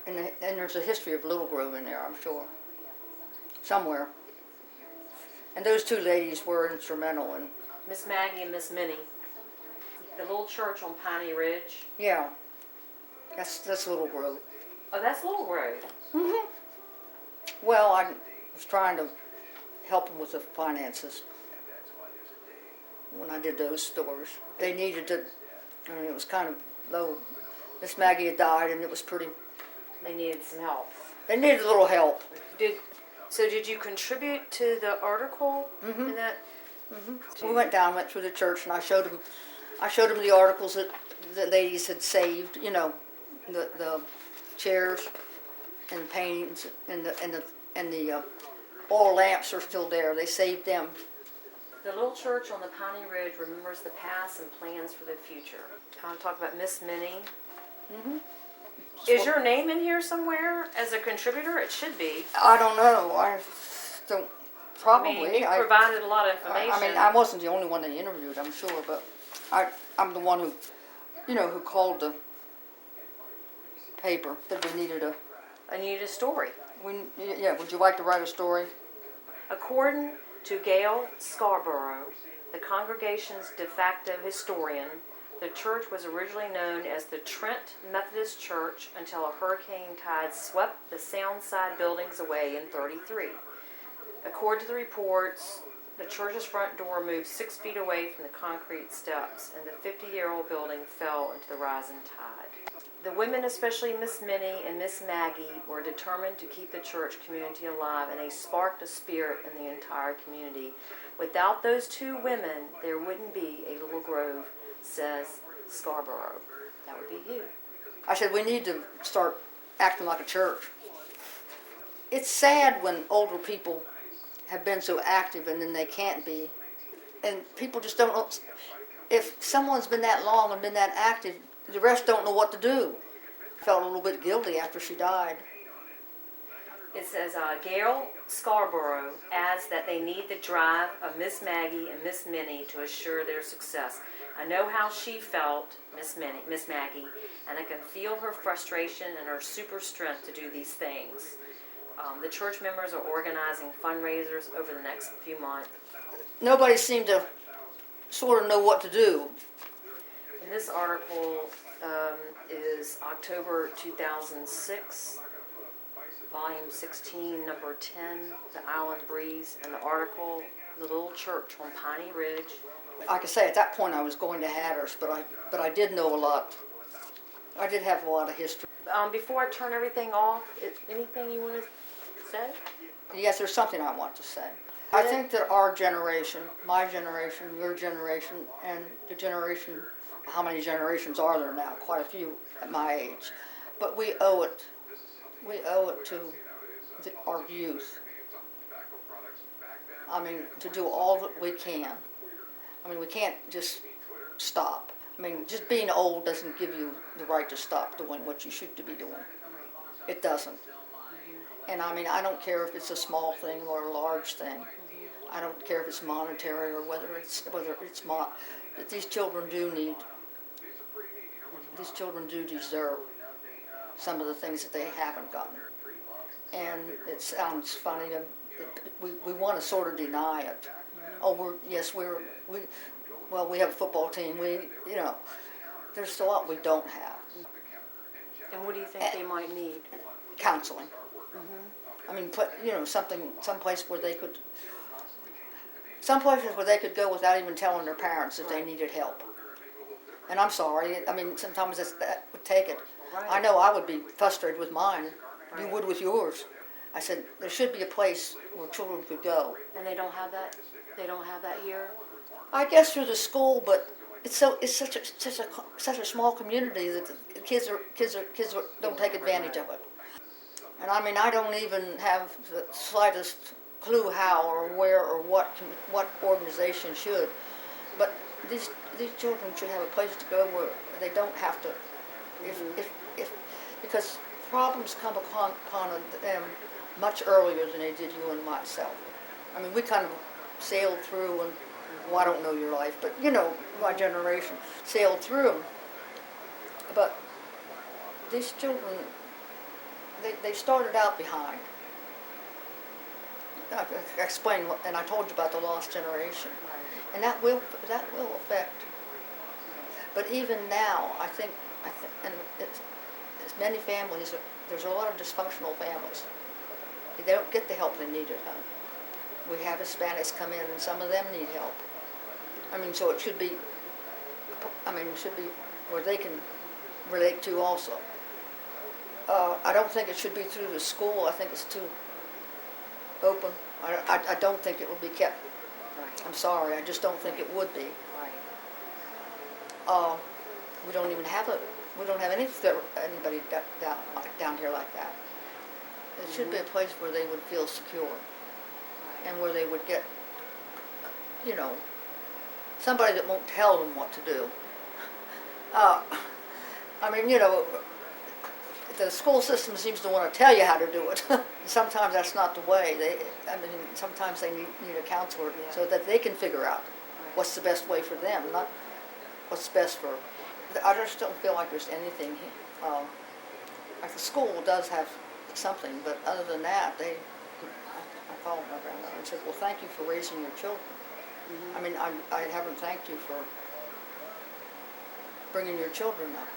S2: And there's a history of Little Grove in there, I'm sure. Somewhere. And those two ladies were instrumental in...
S1: Miss Maggie and Miss Minnie. The little church on Piney Ridge.
S2: Yeah. That's Little Grove.
S1: Oh, that's Little Grove.
S2: Mm-hmm. Well, I was trying to help them with the finances when I did those stores. They needed to, I mean, it was kind of low. Miss Maggie had died, and it was pretty...
S1: They needed some help.
S2: They needed a little help.
S1: So did you contribute to the article in that?
S2: Mm-hmm. We went through the church, and I showed them the articles that the ladies had saved. You know, the chairs and the paintings and the oil lamps are still there. They saved them.
S1: The little church on the Piney Ridge remembers the past and plans for the future. I want to talk about Miss Minnie.
S2: Mm-hmm.
S1: Is your name in here somewhere as a contributor? It should be.
S2: I don't know. I don't. Probably.
S1: I mean, you provided a lot of information.
S2: I mean, I wasn't the only one they interviewed, I'm sure, but I'm the one who, who called the paper that we needed a...
S1: I needed a story.
S2: Would you like to write a story?
S1: According to Gail Scarborough, the congregation's de facto historian, the church was originally known as the Trent Methodist Church until a hurricane tide swept the Soundside buildings away in '33. According to the reports, the church's front door moved 6 feet away from the concrete steps, and the 50-year-old building fell into the rising tide. The women, especially Miss Minnie and Miss Maggie, were determined to keep the church community alive, and they sparked a spirit in the entire community. Without those two women, there wouldn't be a Little Grove, says Scarborough. That would be you.
S2: I said, we need to start acting like a church. It's sad when older people have been so active and then they can't be. And people just don't know. If someone's been that long and been that active, the rest don't know what to do. Felt a little bit guilty after she died.
S1: It says, Gail Scarborough adds that they need the drive of Miss Maggie and Miss Minnie to assure their success. I know how she felt, Miss Maggie, and I can feel her frustration and her super strength to do these things. The church members are organizing fundraisers over the next few months.
S2: Nobody seemed to sort of know what to do.
S1: And this article is October 2006, volume 16, number 10, The Island Breeze, and the article, The Little Church on Piney Ridge.
S2: Like I say, at that point I was going to Hatteras, but I did know a lot. I did have a lot of history.
S1: Before I turn everything off, anything you want to say?
S2: Yes, there's something I want to say. I think that our generation, my generation, your generation, and the generation, how many generations are there now? Quite a few at my age. But we owe it to our youth. I mean, to do all that we can. I mean, we can't just stop. I mean, just being old doesn't give you the right to stop doing what you should be doing. It doesn't. And I mean, I don't care if it's a small thing or a large thing. I don't care if it's monetary or whether it's but these children do need. These children do deserve some of the things that they haven't gotten. And it sounds funny, we want to sort of deny it. Oh, we have a football team. There's a lot we don't have.
S3: And what do you think they might need?
S2: Counseling. I mean, some places where they could go without even telling their parents if they needed help. And I'm sorry, I mean, sometimes that would take it.
S3: Right.
S2: I know I would be frustrated with mine.
S3: Right.
S2: You would with yours. I said, there should be a place where children could go.
S3: And they don't have that? They don't have that here?
S2: I guess through the school, but it's such a small community that the kids don't take advantage of it. And I mean, I don't even have the slightest clue how or where or what organization should. But these children should have a place to go where they don't have to, because problems come upon them much earlier than they did you and myself. I mean, we kind of sailed through, and I don't know your life, but my generation sailed through. But these children, they started out behind. I explained, and I told you about the lost generation, and that will affect. But even now, I think, and it's many families. There's a lot of dysfunctional families. They don't get the help they need at home. We have Hispanics come in, and some of them need help. I mean, so it should be. It should be where they can relate to also. I don't think it should be through the school. I think it's too open. I don't think it will be kept.
S3: Right.
S2: I'm sorry, I just don't think it would be.
S3: Right.
S2: We don't have anybody down here like that. It should be a place where they would feel secure, and where they would get, somebody that won't tell them what to do. The school system seems to want to tell you how to do it. Sometimes that's not the way. Sometimes they need a counselor so that they can figure out what's the best way for them, not what's best for. I just don't feel like there's anything. Like the school does have something, but other than that, I called my grandmother and said, "Well, thank you for raising your children." I mean, I haven't thanked you for bringing your children up.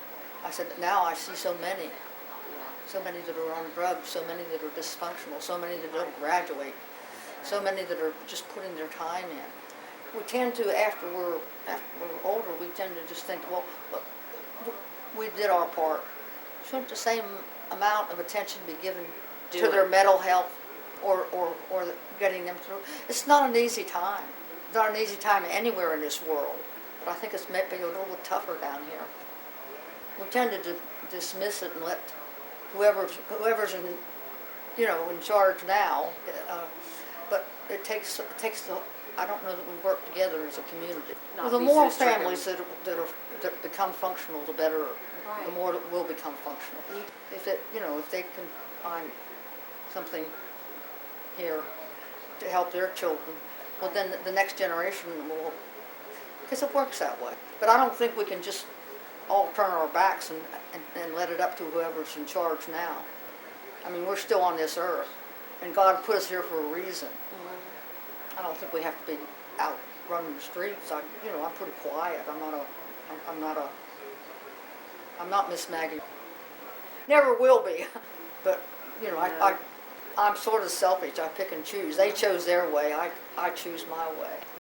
S2: I said, now I see so many that are on drugs, so many that are dysfunctional, so many that don't graduate, so many that are just putting their time in. We tend to, after we're older, we tend to just think, well, we did our part. Shouldn't the same amount of attention be given to their mental health or getting them through? It's not an easy time. It's not an easy time anywhere in this world, but I think it's maybe a little tougher down here. We tend to dismiss it and let whoever's in charge now. But it takes the. I don't know that we work together as a community. The more families that become functional, the better. Right. The more it will become functional. If they can find something here to help their children, well, then the next generation will. Because it works that way. But I don't think we can just all turn our backs and let it up to whoever's in charge now. I mean, we're still on this earth, and God put us here for a reason. Mm-hmm. I don't think we have to be out running the streets. I'm pretty quiet. I'm not Miss Maggie. Never will be. But I'm sort of selfish. I pick and choose. They chose their way. I choose my way.